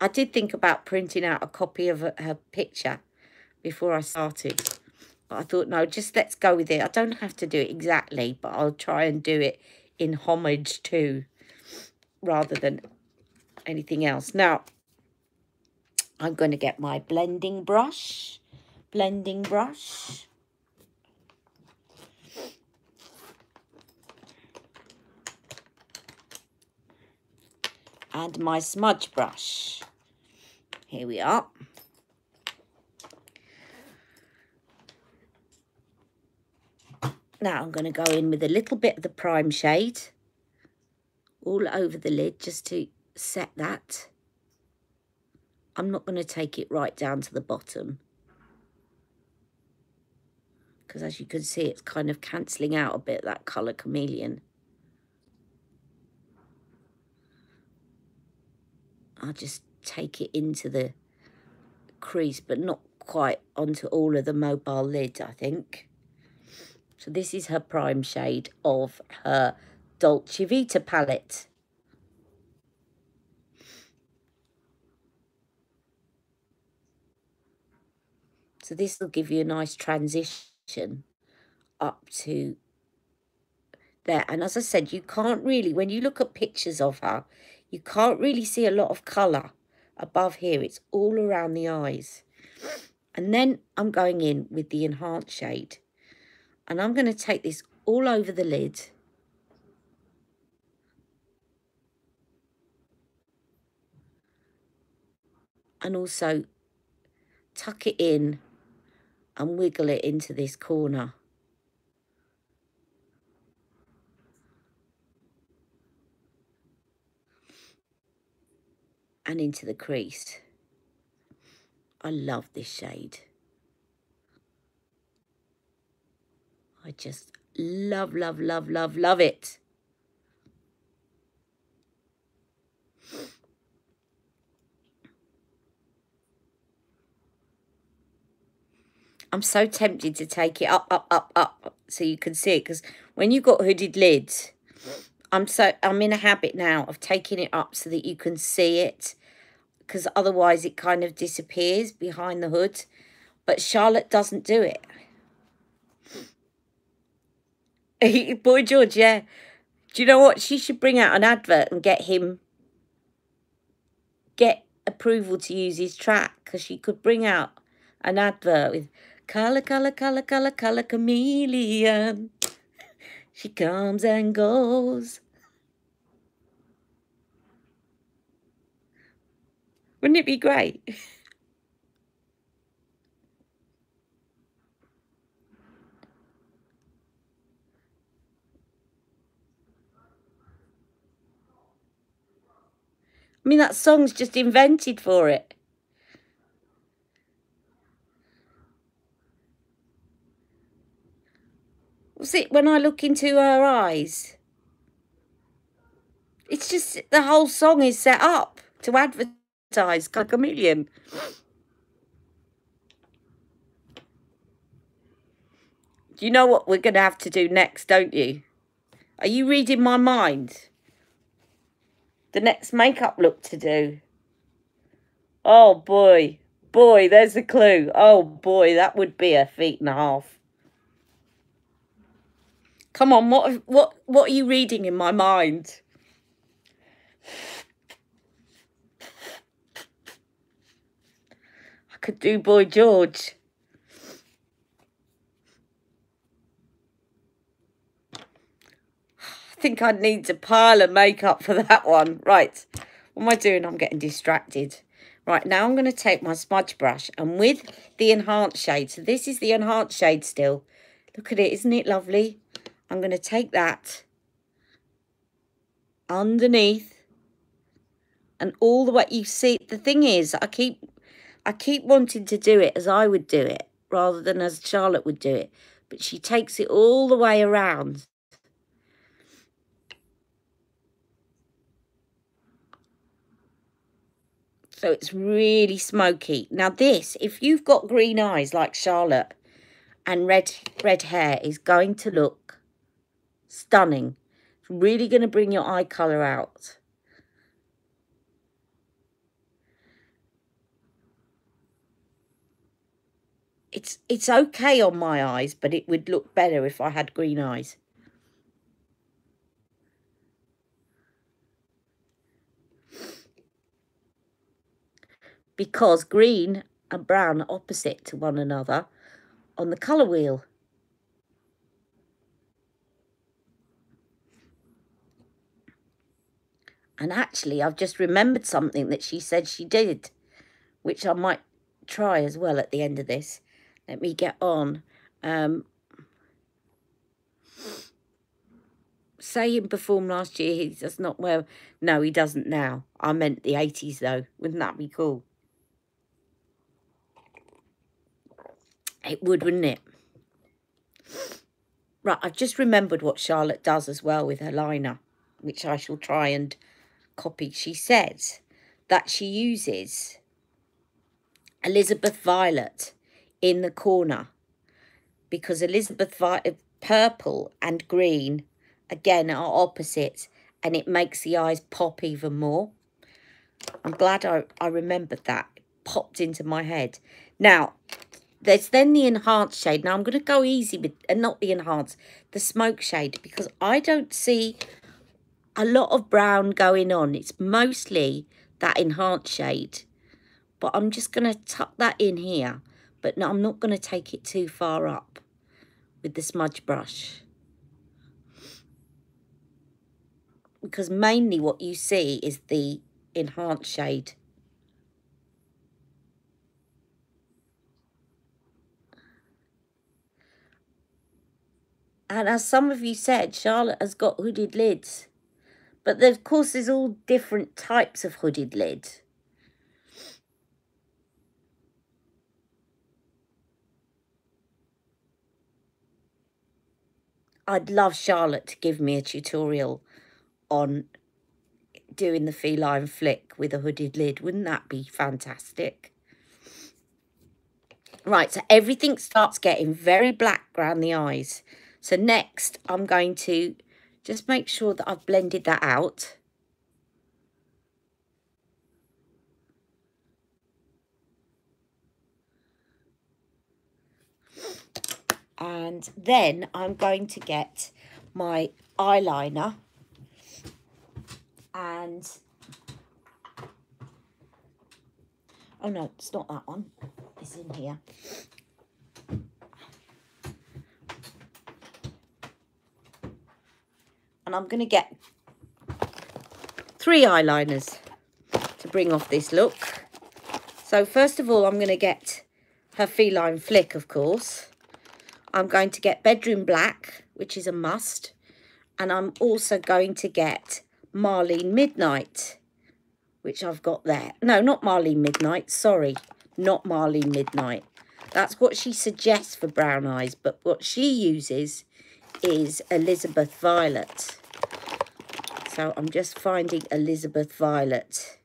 I did think about printing out a copy of her picture before I started, but I thought, no, just let's go with it. I don't have to do it exactly, but I'll try and do it in homage to, rather than anything else. Now, I'm going to get my blending brush. and my smudge brush. Here we are. Now I'm going to go in with a little bit of the prime shade all over the lid just to set that. I'm not going to take it right down to the bottom, because as you can see, it's kind of cancelling out a bit, that colour chameleon. I'll just take it into the crease, but not quite onto all of the mobile lid, I think. So this is her prime shade of her Dolce Vita palette. So this will give you a nice transition up to there. And as I said, you can't really, when you look at pictures of her, you can't really see a lot of colour above here. It's all around the eyes. And then I'm going in with the enhanced shade. And I'm going to take this all over the lid. And also tuck it in and wiggle it into this corner. And into the crease. I love this shade. I just love, love, love, love, love it. I'm so tempted to take it up, up, up, up, so you can see it. Because when you've got hooded lids, I'm in a habit now of taking it up so that you can see it. Because otherwise it kind of disappears behind the hood. But Charlotte doesn't do it. Boy George, yeah. Do you know what? She should bring out an advert and get approval to use his track. Because she could bring out an advert with colour, colour, colour, colour, colour chameleon. She comes and goes. Wouldn't it be great? I mean, that song's just invented for it. See, when I look into her eyes, it's just the whole song is set up to advertise chameleon. Do you know what we're going to have to do next, don't you? Are you reading my mind? The next makeup look to do. Oh, boy. Boy, there's the clue. Oh, boy, that would be 1.5 feet. Come on, what are you reading in my mind? I could do Boy George. I think I'd need a pile of makeup for that one. Right, what am I doing? I'm getting distracted. Right, now I'm going to take my smudge brush and with the enhanced shade, so this is the enhanced shade still. Look at it, isn't it lovely? I'm going to take that underneath and all the way. You see, the thing is, I keep wanting to do it as I would do it rather than as Charlotte would do it. But she takes it all the way around. So it's really smoky. Now this, if you've got green eyes like Charlotte and red hair, is going to look stunning. It's really going to bring your eye colour out. It's okay on my eyes, but it would look better if I had green eyes. Because green and brown are opposite to one another on the colour wheel. And actually, I've just remembered something that she said she did, which I might try as well at the end of this. Let me get on. Say he performed last year, he does not wear... No, he doesn't now. I meant the 80s, though. Wouldn't that be cool? It would, wouldn't it? Right, I've just remembered what Charlotte does as well with her liner, which I shall try and copy. She says that she uses Elizabeth Violet in the corner because Elizabeth Violet, purple and green, again, are opposites, and it makes the eyes pop even more. I'm glad I remembered that. It popped into my head. Now, there's then the enhanced shade. Now, I'm going to go easy with, and not the enhanced, the smoke shade, because I don't see a lot of brown going on. It's mostly that enhanced shade. But I'm just going to tuck that in here. But no, I'm not going to take it too far up with the smudge brush. Because mainly what you see is the enhanced shade. And as some of you said, Charlotte has got hooded lids. But of course, there's all different types of hooded lids. I'd love Charlotte to give me a tutorial on doing the feline flick with a hooded lid. Wouldn't that be fantastic? Right, so everything starts getting very black around the eyes. So next, I'm going to just make sure that I've blended that out. And then I'm going to get my eyeliner and... Oh no, it's not that one. It's in here. And I'm going to get 3 eyeliners to bring off this look. So first of all, I'm going to get her feline flick, of course. I'm going to get Bedroom Black, which is a must. And I'm also going to get Marlene Midnight, which I've got there. No, not Marlene Midnight. Sorry, not Marlene Midnight. That's what she suggests for brown eyes. But what she uses is Elizabeth Violet. So I'm just finding Elizabeth Violet.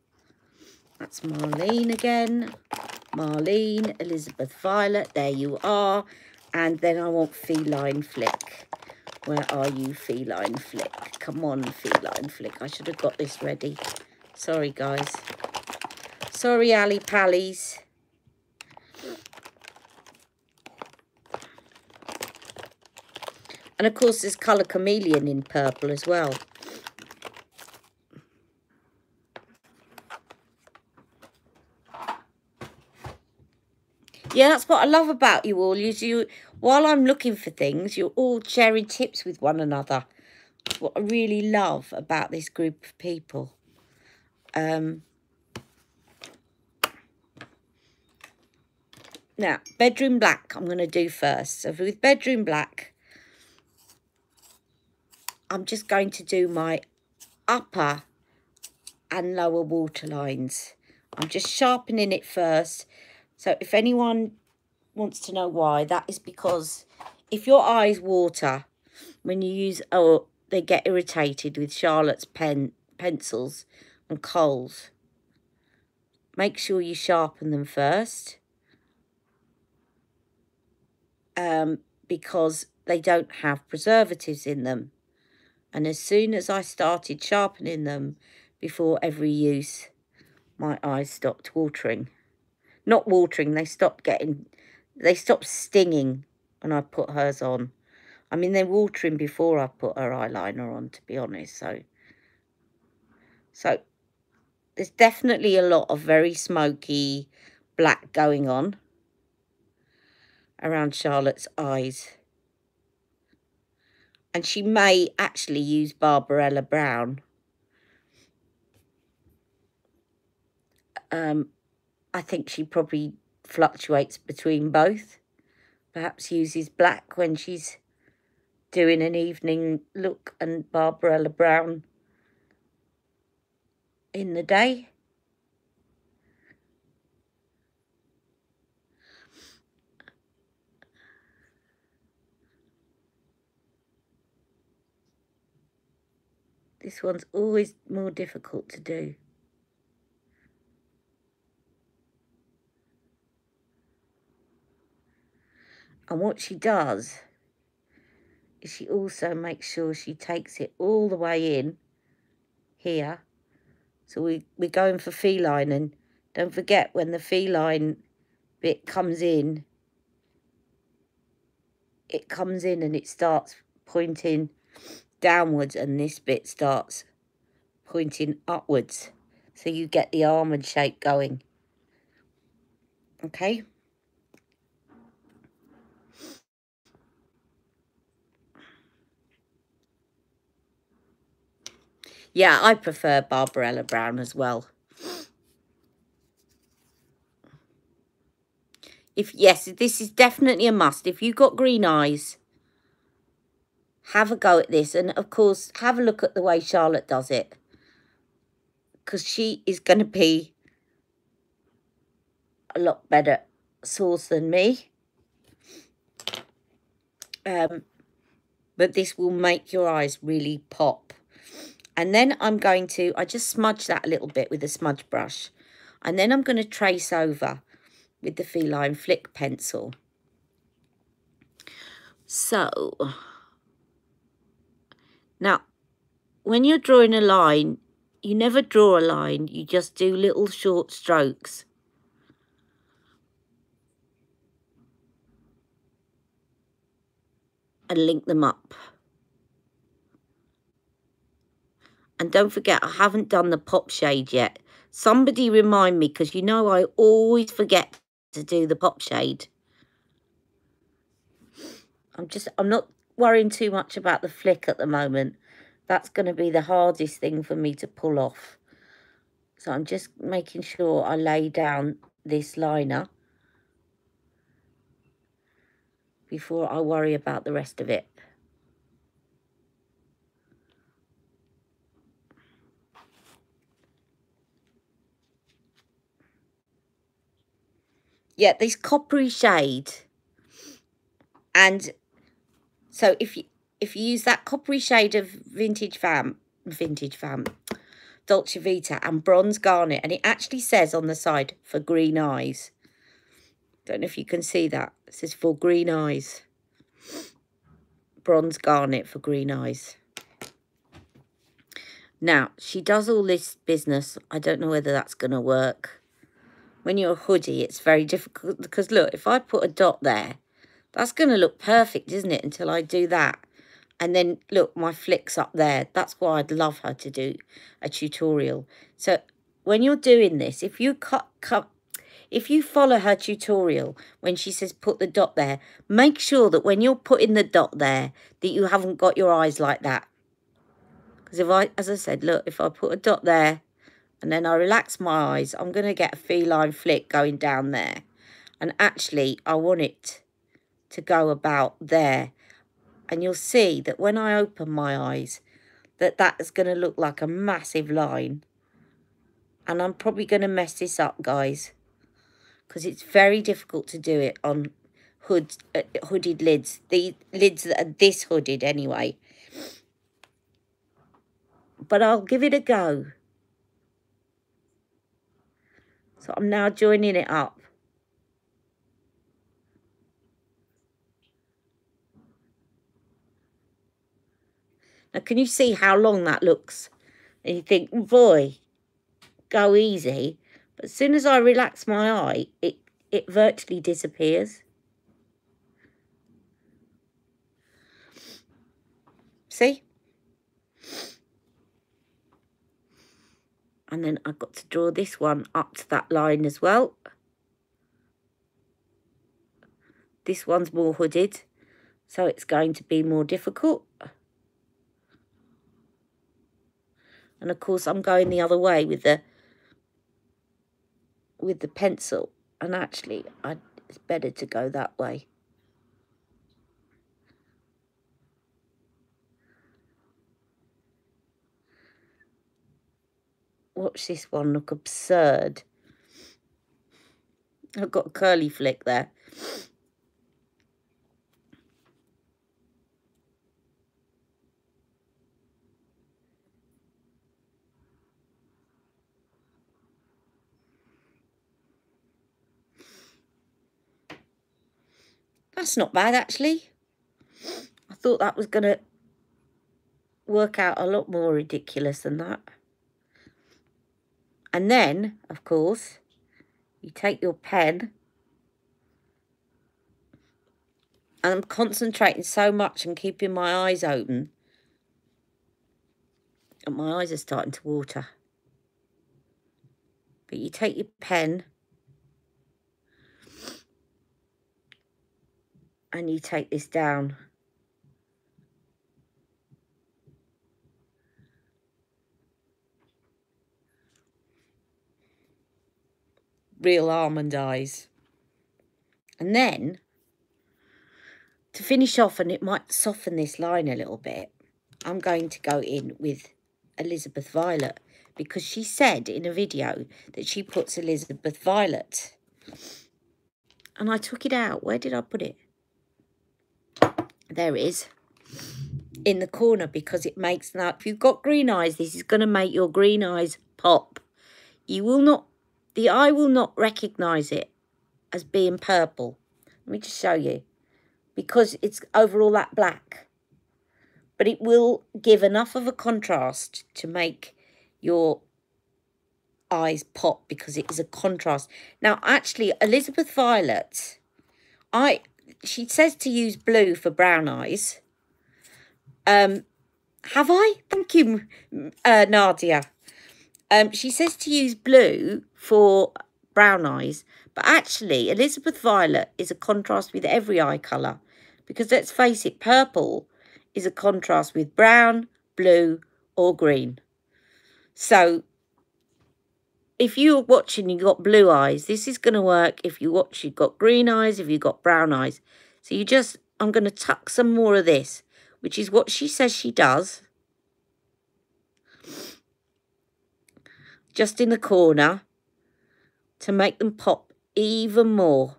That's Marlene again. Marlene, Elizabeth Violet. There you are. And then I want Feline Flick. Where are you, Feline Flick? Come on, Feline Flick. I should have got this ready. Sorry, guys. Sorry, Ali Pallies. And, of course, there's Colour Chameleon in purple as well. Yeah, that's what I love about you all. While I'm looking for things, you're all sharing tips with one another. That's what I really love about this group of people. Now, Bedroom Black I'm going to do first. So with Bedroom Black, I'm just going to do my upper and lower waterlines. I'm just sharpening it first. So if anyone wants to know why, that is because if your eyes water when you use, or they get irritated with Charlotte's pencils and kohls, make sure you sharpen them first. Because they don't have preservatives in them. And as soon as I started sharpening them before every use, my eyes stopped watering. Not watering, they stopped stinging when I put hers on. I mean, they're watering before I put her eyeliner on, to be honest. So there's definitely a lot of very smoky black going on around Charlotte's eyes. And she may actually use Barbarella Brown. I think she probably fluctuates between both. Perhaps uses black when she's doing an evening look and Barbarella brown in the day. This one's always more difficult to do. And what she does is she also makes sure she takes it all the way in here. So we're going for feline, and don't forget when the feline bit comes in, it comes in and it starts pointing downwards, and this bit starts pointing upwards. So you get the almond shape going. Okay? Yeah, I prefer Barbarella brown as well. Yes, this is definitely a must. If you've got green eyes, have a go at this. And, of course, have a look at the way Charlotte does it. Because she is going to be a lot better source than me. But this will make your eyes really pop. And then I just smudge that a little bit with a smudge brush. And then I'm going to trace over with the Feline Flick pencil. So, now, when you're drawing a line, you never draw a line, you just do little short strokes. And link them up. And don't forget, I haven't done the pop shade yet. Somebody remind me, because you know I always forget to do the pop shade. I'm not worrying too much about the flick at the moment. That's going to be the hardest thing for me to pull off. So I'm just making sure I lay down this liner before I worry about the rest of it. Yeah, this coppery shade. And so if you use that coppery shade of Vintage Femme, Dolce Vita and Bronze Garnet, and it actually says on the side for green eyes. Don't know if you can see that. It says for green eyes. Bronze Garnet for green eyes. Now, she does all this business. I don't know whether that's going to work. When you're a hoodie, it's very difficult because, look, if I put a dot there, that's going to look perfect, isn't it, until I do that. And then, look, my flick's up there. That's why I'd love her to do a tutorial. So when you're doing this, if you if you follow her tutorial, when she says put the dot there, make sure that when you're putting the dot there, that you haven't got your eyes like that. Because as I said, look, if I put a dot there and then I relax my eyes, I'm going to get a feline flick going down there. And actually, I want it to go about there. And you'll see that when I open my eyes, that is going to look like a massive line. And I'm probably going to mess this up, guys, because it's very difficult to do it on hooded lids. The lids that are this hooded anyway. But I'll give it a go. So I'm now joining it up. Now, can you see how long that looks? And you think, boy, go easy. But as soon as I relax my eye, it virtually disappears. See? And then I've got to draw this one up to that line as well. This one's more hooded, so it's going to be more difficult. And of course, I'm going the other way with the with the pencil. And actually, it's better to go that way. Watch this one look absurd. I've got a curly flick there. That's not bad, actually. I thought that was going to work out a lot more ridiculous than that. And then, of course, you take your pen. And I'm concentrating so much and keeping my eyes open. And my eyes are starting to water. But you take your pen. And you take this down. Real almond eyes. And then, to finish off, and it might soften this line a little bit, I'm going to go in with Elizabeth Violet, because she said in a video that she puts Elizabeth Violet. And I took it out. Where did I put it? There it is. In the corner, because it makes that. If you've got green eyes, this is going to make your green eyes pop. You will not, the eye will not recognise it as being purple. Let me just show you. Because it's over all that black. But it will give enough of a contrast to make your eyes pop, because it is a contrast. Now, actually, Elizabeth Violet, she says to use blue for brown eyes. Have I? Thank you, Nadia. She says to use blue for brown eyes, but actually Elizabeth Violet is a contrast with every eye colour, because let's face it, purple is a contrast with brown, blue or green. So if you're watching, you've got blue eyes, this is going to work. If you watch, you've got green eyes, if you've got brown eyes. So I'm going to tuck some more of this, which is what she says she does. Just in the corner to make them pop even more.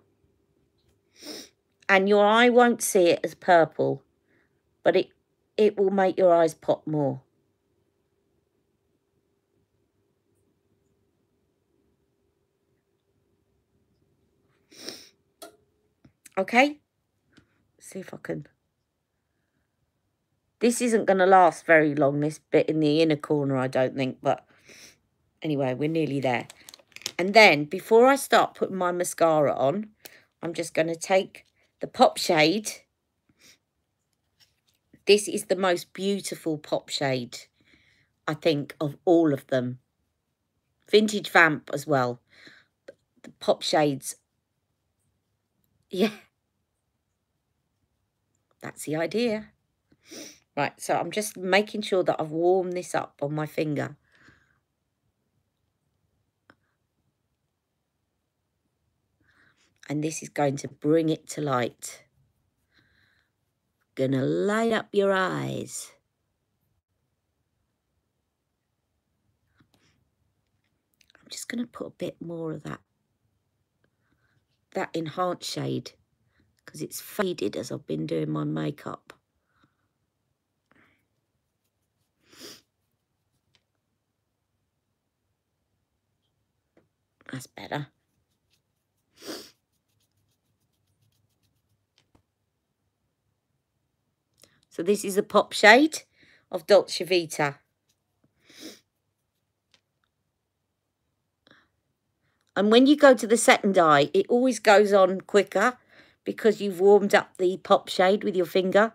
And your eye won't see it as purple, but it will make your eyes pop more. Okay? See if I can. This isn't going to last very long, this bit in the inner corner, I don't think. But anyway, we're nearly there. And then, before I start putting my mascara on, I'm just going to take the pop shade. This is the most beautiful pop shade, I think, of all of them. Vintage Vamp as well. The pop shades. Yeah. That's the idea. Right, so I'm just making sure that I've warmed this up on my finger. And this is going to bring it to light. Gonna light up your eyes. I'm just gonna put a bit more of that enhanced shade, because it's faded as I've been doing my makeup. That's better. So this is a pop shade of Dolce Vita. And when you go to the second eye, it always goes on quicker because you've warmed up the pop shade with your finger.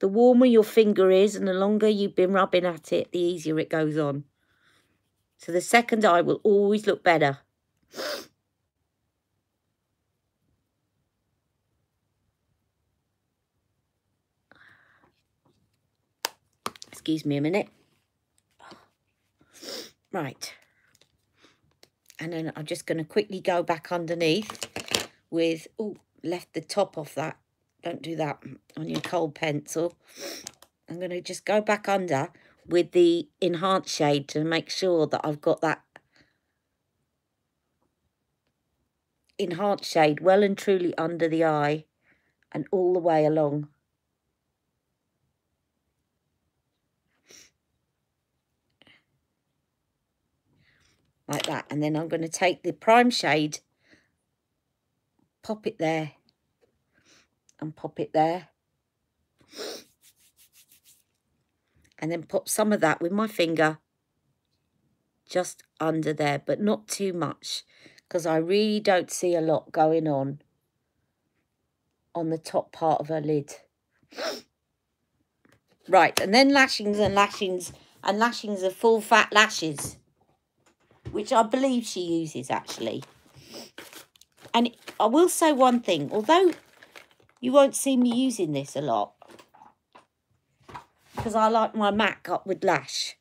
The warmer your finger is and the longer you've been rubbing at it, the easier it goes on. So the second eye will always look better. Excuse me a minute. Right. And then I'm just going to quickly go back underneath with, oh, left the top off that. Don't do that on your cold pencil. I'm going to just go back under with the enhanced shade to make sure that I've got that enhanced shade well and truly under the eye and all the way along. Like that. And then I'm going to take the prime shade, pop it there, and pop it there. And then pop some of that with my finger just under there, but not too much, because I really don't see a lot going on the top part of her lid. Right, and then lashings and lashings and lashings of full fat lashes, which I believe she uses actually. And I will say one thing, although you won't see me using this a lot, because I like my MAC up with lash.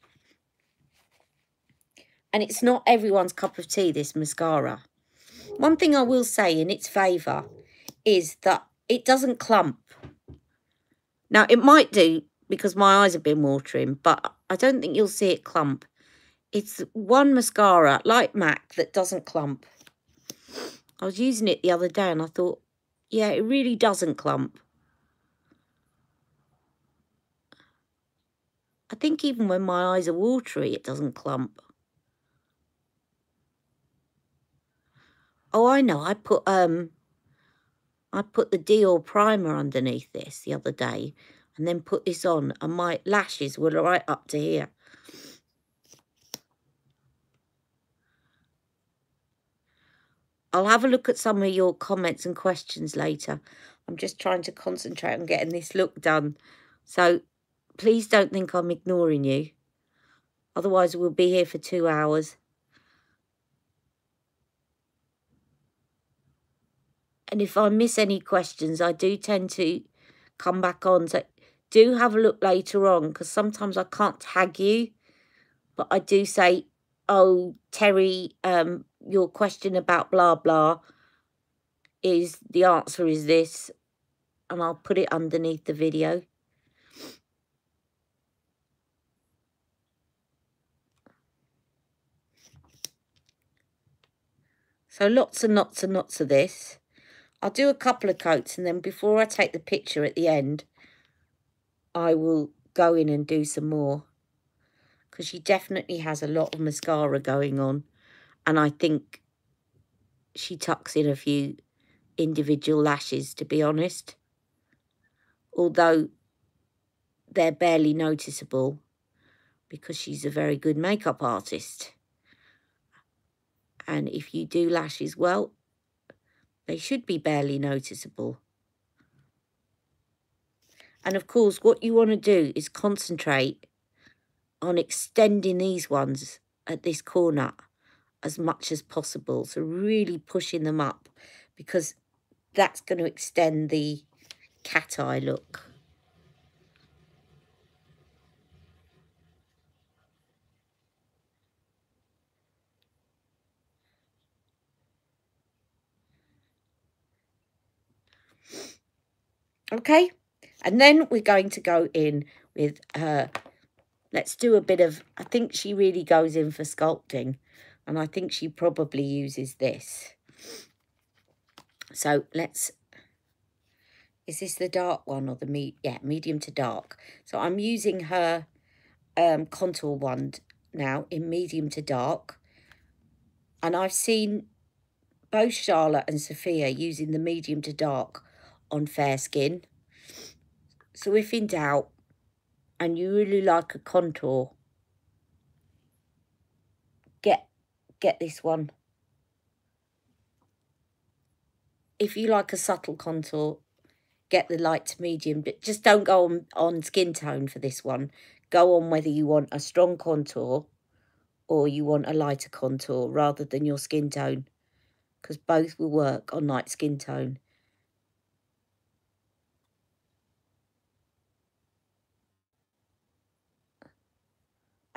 And it's not everyone's cup of tea, this mascara. One thing I will say in its favour is that it doesn't clump. Now, it might do because my eyes have been watering, but I don't think you'll see it clump. It's one mascara, like MAC, that doesn't clump. I was using it the other day and I thought, yeah, it really doesn't clump. I think even when my eyes are watery, it doesn't clump. Oh, I know. I put the Dior primer underneath this the other day and then put this on, and my lashes were right up to here. I'll have a look at some of your comments and questions later. I'm just trying to concentrate on getting this look done. So please don't think I'm ignoring you. Otherwise, we'll be here for 2 hours. And if I miss any questions, I do tend to come back on. So do have a look later on, because sometimes I can't tag you. But I do say, oh, Terry, your question about blah, blah, the answer is this. And I'll put it underneath the video. So lots and lots and lots of this. I'll do a couple of coats, and then before I take the picture at the end, I will go in and do some more. Because she definitely has a lot of mascara going on. And I think she tucks in a few individual lashes, to be honest. Although they're barely noticeable because she's a very good makeup artist. And if you do lashes well, they should be barely noticeable. And of course, what you want to do is concentrate on extending these ones at this corner as much as possible. So really pushing them up, because that's going to extend the cat eye look. Okay, and then we're going to go in with her. Let's do a bit of, I think she really goes in for sculpting, and I think she probably uses this. So let's, is this the dark one or the medium to dark? So I'm using her contour wand now in medium to dark. And I've seen both Charlotte and Sophia using the medium to dark on fair skin. So if in doubt, and you really like a contour, get this one. If you like a subtle contour, get the light to medium, but just don't go on skin tone for this one. Go on whether you want a strong contour or you want a lighter contour rather than your skin tone, because both will work on light skin tone.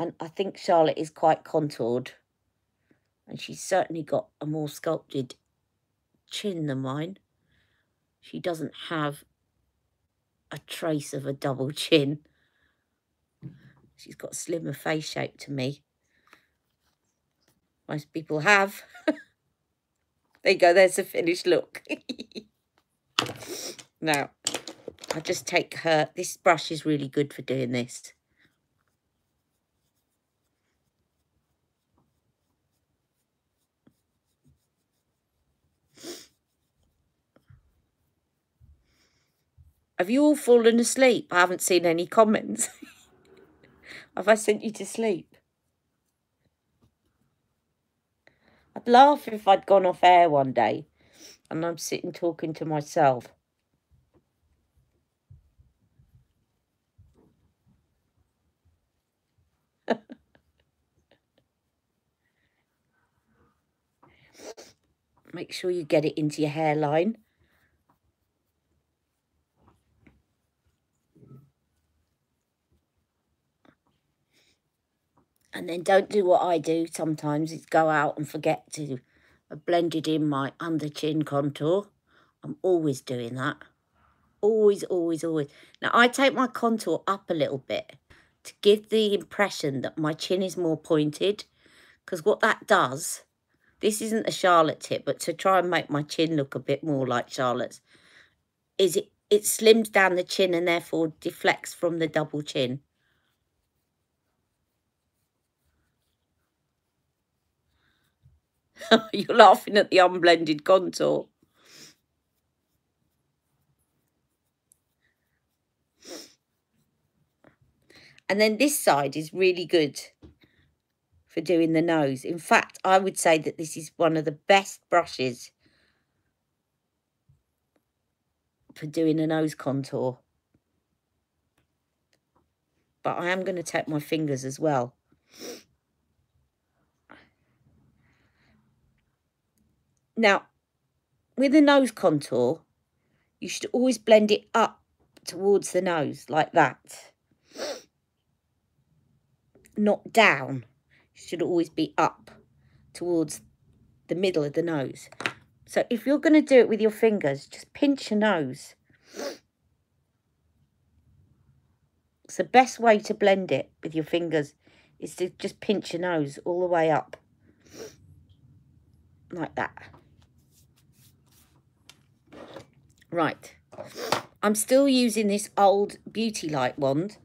And I think Charlotte is quite contoured And she's certainly got a more sculpted chin than mine. She doesn't have a trace of a double chin. She's got a slimmer face shape to me. Most people have. There you go, there's the finished look. Now, I'll just take her. This brush is really good for doing this. Have you all fallen asleep? I haven't seen any comments. Have I sent you to sleep? I'd laugh if I'd gone off air one day and I'm sitting talking to myself. Make sure you get it into your hairline. And then don't do what I do sometimes, is go out and forget to blend it in my under chin contour. I'm always doing that. Always, always, always. Now, I take my contour up a little bit to give the impression that my chin is more pointed. Because what that does, this isn't a Charlotte tip, but to try and make my chin look a bit more like Charlotte's, is it slims down the chin and therefore deflects from the double chin. You're laughing at the unblended contour. And then this side is really good for doing the nose. In fact, I would say that this is one of the best brushes for doing a nose contour. But I am going to take my fingers as well. Now, with a nose contour, you should always blend it up towards the nose like that. Not down. It should always be up towards the middle of the nose. So if you're going to do it with your fingers, just pinch your nose. It's the best way to blend it with your fingers is to just pinch your nose all the way up. Like that. Right. I'm still using this old Beauty Light wand.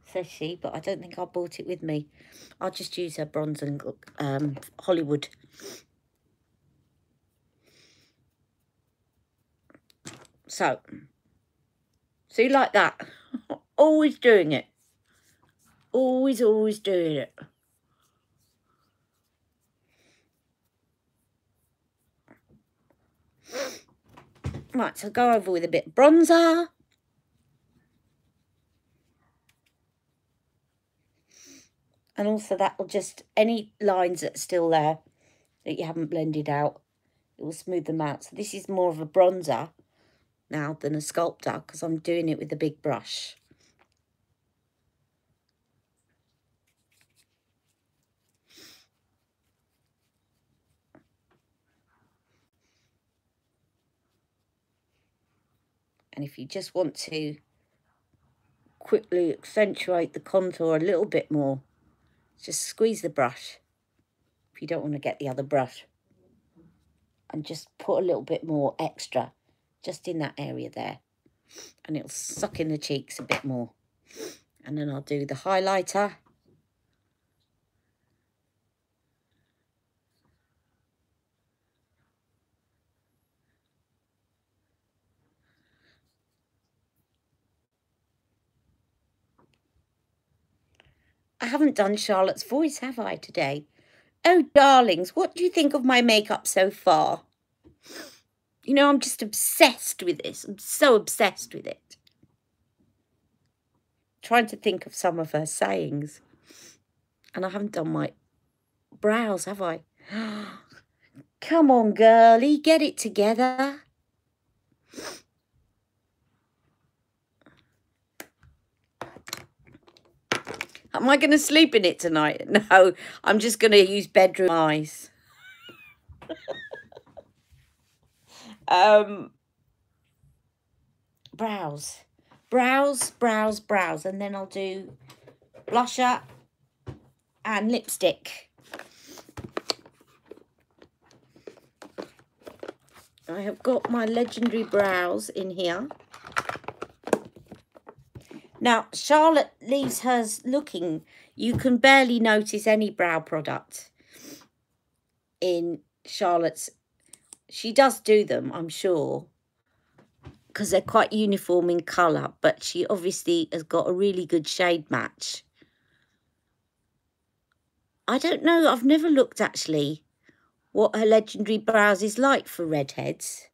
Says she, but I don't think I brought it with me. I'll just use her bronze and Hollywood. So see, like that. Always doing it. Always, always doing it. Right, so go over with a bit of bronzer. And also that will just, any lines that are still there that you haven't blended out, it will smooth them out. So this is more of a bronzer now than a sculptor because I'm doing it with a big brush. And if you just want to quickly accentuate the contour a little bit more, just squeeze the brush if you don't want to get the other brush. And just put a little bit more extra just in that area there. And it'll suck in the cheeks a bit more. And then I'll do the highlighter. I haven't done Charlotte's voice, have I, today? Oh, darlings, what do you think of my makeup so far? You know, I'm just obsessed with this. I'm so obsessed with it. Trying to think of some of her sayings. And I haven't done my brows, have I? Come on, girlie, get it together. Am I going to sleep in it tonight? No, I'm just going to use bedroom eyes. Brows. Brows, brows, brows. And then I'll do blusher and lipstick. I have got my Legendary brows in here. Now, Charlotte leaves hers looking, you can barely notice any brow product in Charlotte's. She does do them, I'm sure, because they're quite uniform in colour, but she obviously has got a really good shade match. I don't know, I've never looked actually what her Legendary brows is like for redheads.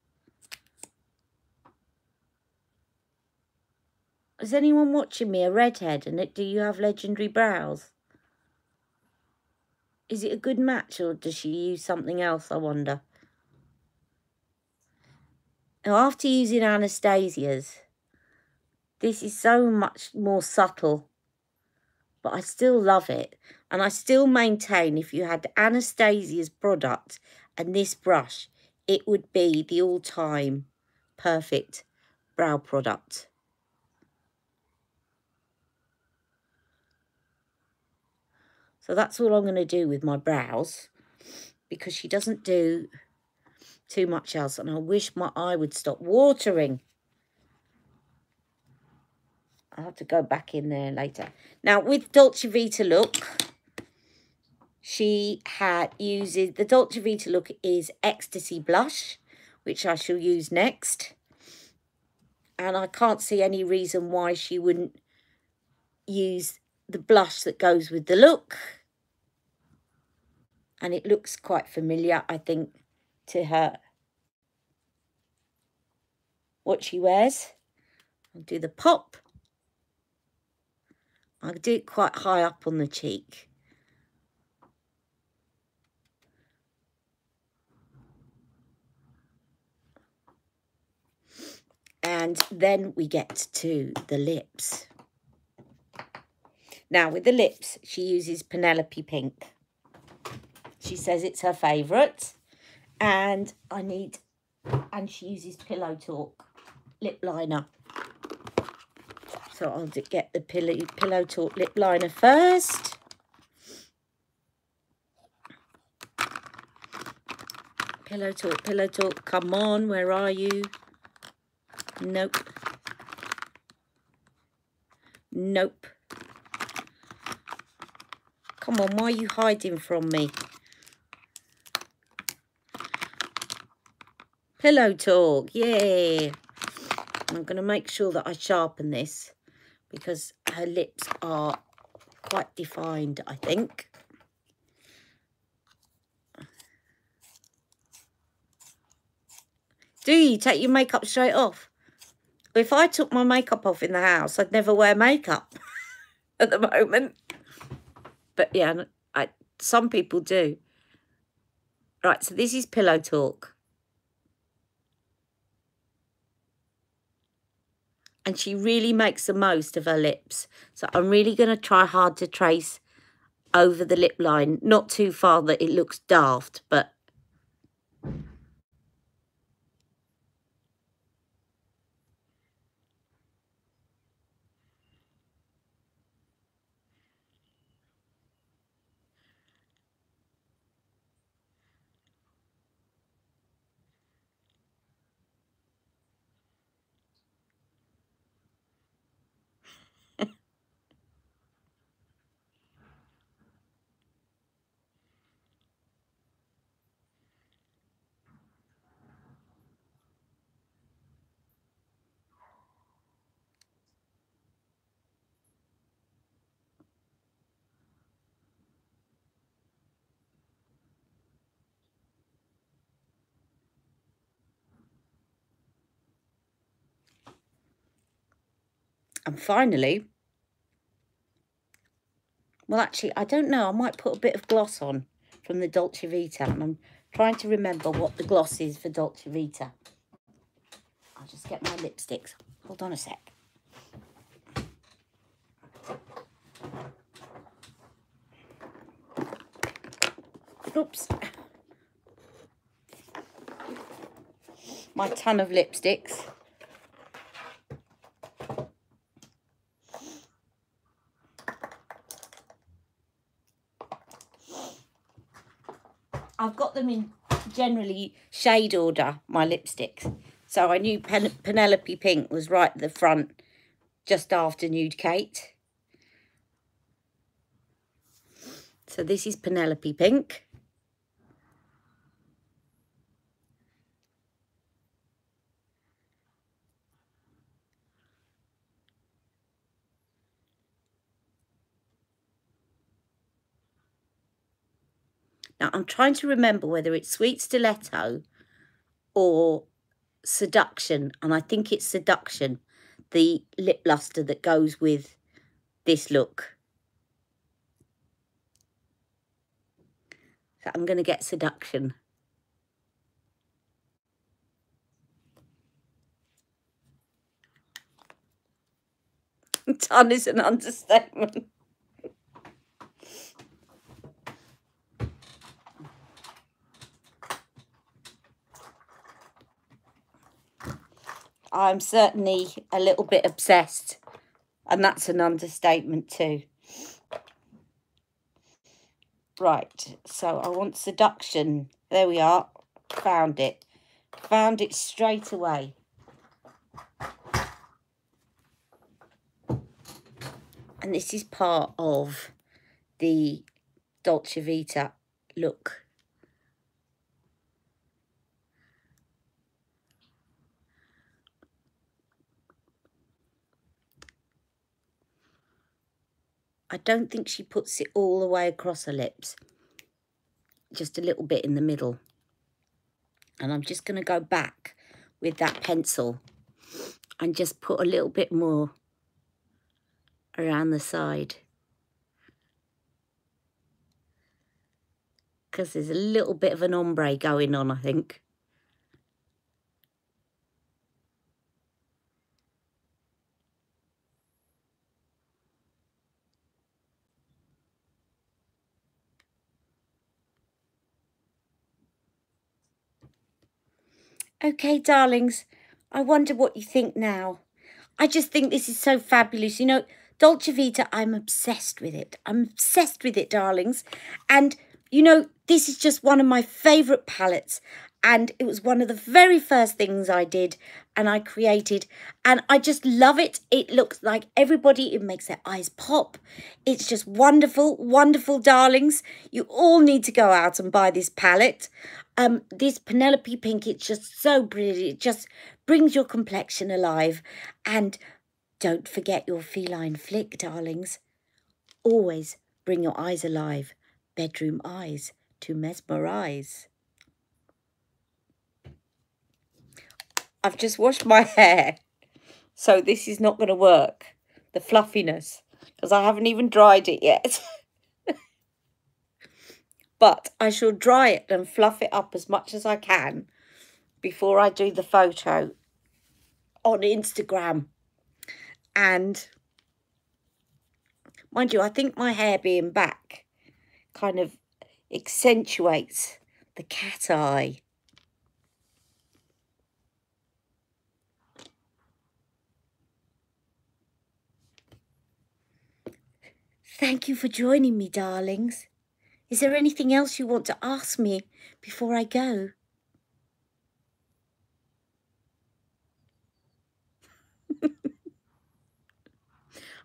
Is anyone watching me a redhead, and do you have Legendary brows? Is it a good match, or does she use something else, I wonder? Now, after using Anastasia's, this is so much more subtle, but I still love it. And I still maintain if you had Anastasia's product and this brush, it would be the all-time perfect brow product. So that's all I'm going to do with my brows, because she doesn't do too much else. And I wish my eye would stop watering. I'll have to go back in there later. Now, with Dolce Vita look, she uses, the Dolce Vita look is Ecstasy Blush, which I shall use next. And I can't see any reason why she wouldn't use the blush that goes with the look. And it looks quite familiar, I think, to her, what she wears. I'll do the pop. I'll do it quite high up on the cheek. And then we get to the lips. Now, with the lips, she uses Penelope Pink. She says it's her favourite. And she uses Pillow Talk lip liner. So I'll get the Pillow Talk lip liner first. Pillow Talk, come on, where are you? Nope. Nope. Come on, why are you hiding from me? Pillow Talk, yeah. I'm going to make sure that I sharpen this, because her lips are quite defined, I think. Do you take your makeup straight off? If I took my makeup off in the house, I'd never wear makeup at the moment. But yeah, some people do. Right, so this is Pillow Talk. And she really makes the most of her lips. So I'm really going to try hard to trace over the lip line. Not too far that it looks daft, but... And finally, well, actually, I don't know. I might put a bit of gloss on from the Dolce Vita. And I'm trying to remember what the gloss is for Dolce Vita. I'll just get my lipsticks. Hold on a sec. Oops. My ton of lipsticks. I've got them in generally shade order, my lipsticks. So I knew Penelope Pink was right at the front, just after Nude Kate. So this is Penelope Pink. Now, I'm trying to remember whether it's Sweet Stiletto or Seduction, and I think it's Seduction, the lip luster that goes with this look. So I'm going to get Seduction. Ton is an understatement. I'm certainly a little bit obsessed, and that's an understatement too. Right, so I want Seduction. There we are. Found it. Found it straight away. And this is part of the Dolce Vita look. I don't think she puts it all the way across her lips. Just a little bit in the middle. And I'm just going to go back with that pencil and just put a little bit more around the side. Because there's a little bit of an ombre going on, I think. Okay, darlings, I wonder what you think now. I just think this is so fabulous. You know, Dolce Vita, I'm obsessed with it. I'm obsessed with it, darlings. And, you know, this is just one of my favourite palettes. And it was one of the very first things I did and I created. And I just love it. It looks like everybody, it makes their eyes pop. It's just wonderful, wonderful, darlings. You all need to go out and buy this palette. This Penelope Pink, it's just so brilliant. It just brings your complexion alive. And don't forget your feline flick, darlings. Always bring your eyes alive. Bedroom eyes to mesmerise. I've just washed my hair, so this is not going to work, the fluffiness, because I haven't even dried it yet. But I shall dry it and fluff it up as much as I can before I do the photo on Instagram. And mind you, I think my hair being back kind of accentuates the cat eye. Thank you for joining me, darlings. Is there anything else you want to ask me before I go?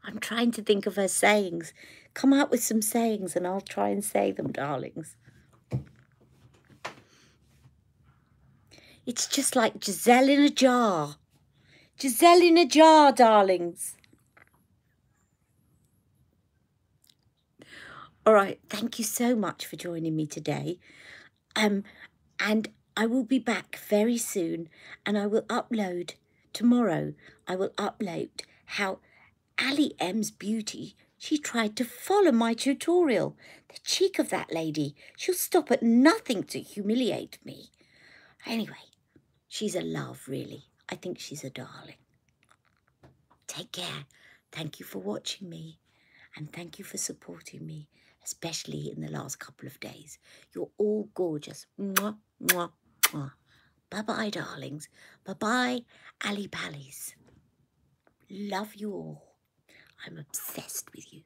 I'm trying to think of her sayings. Come out with some sayings and I'll try and say them, darlings. It's just like Giselle in a jar. Giselle in a jar, darlings. All right, thank you so much for joining me today. And I will be back very soon and I will upload tomorrow. I will upload how Ali M's Beauty, she tried to follow my tutorial. The cheek of that lady. She'll stop at nothing to humiliate me. Anyway, she's a love, really. I think she's a darling. Take care. Thank you for watching me. And thank you for supporting me, especially in the last couple of days. You're all gorgeous. Mwah, mwah, mwah. Bye-bye, darlings. Bye-bye, Ali Pallies. Love you all. I'm obsessed with you.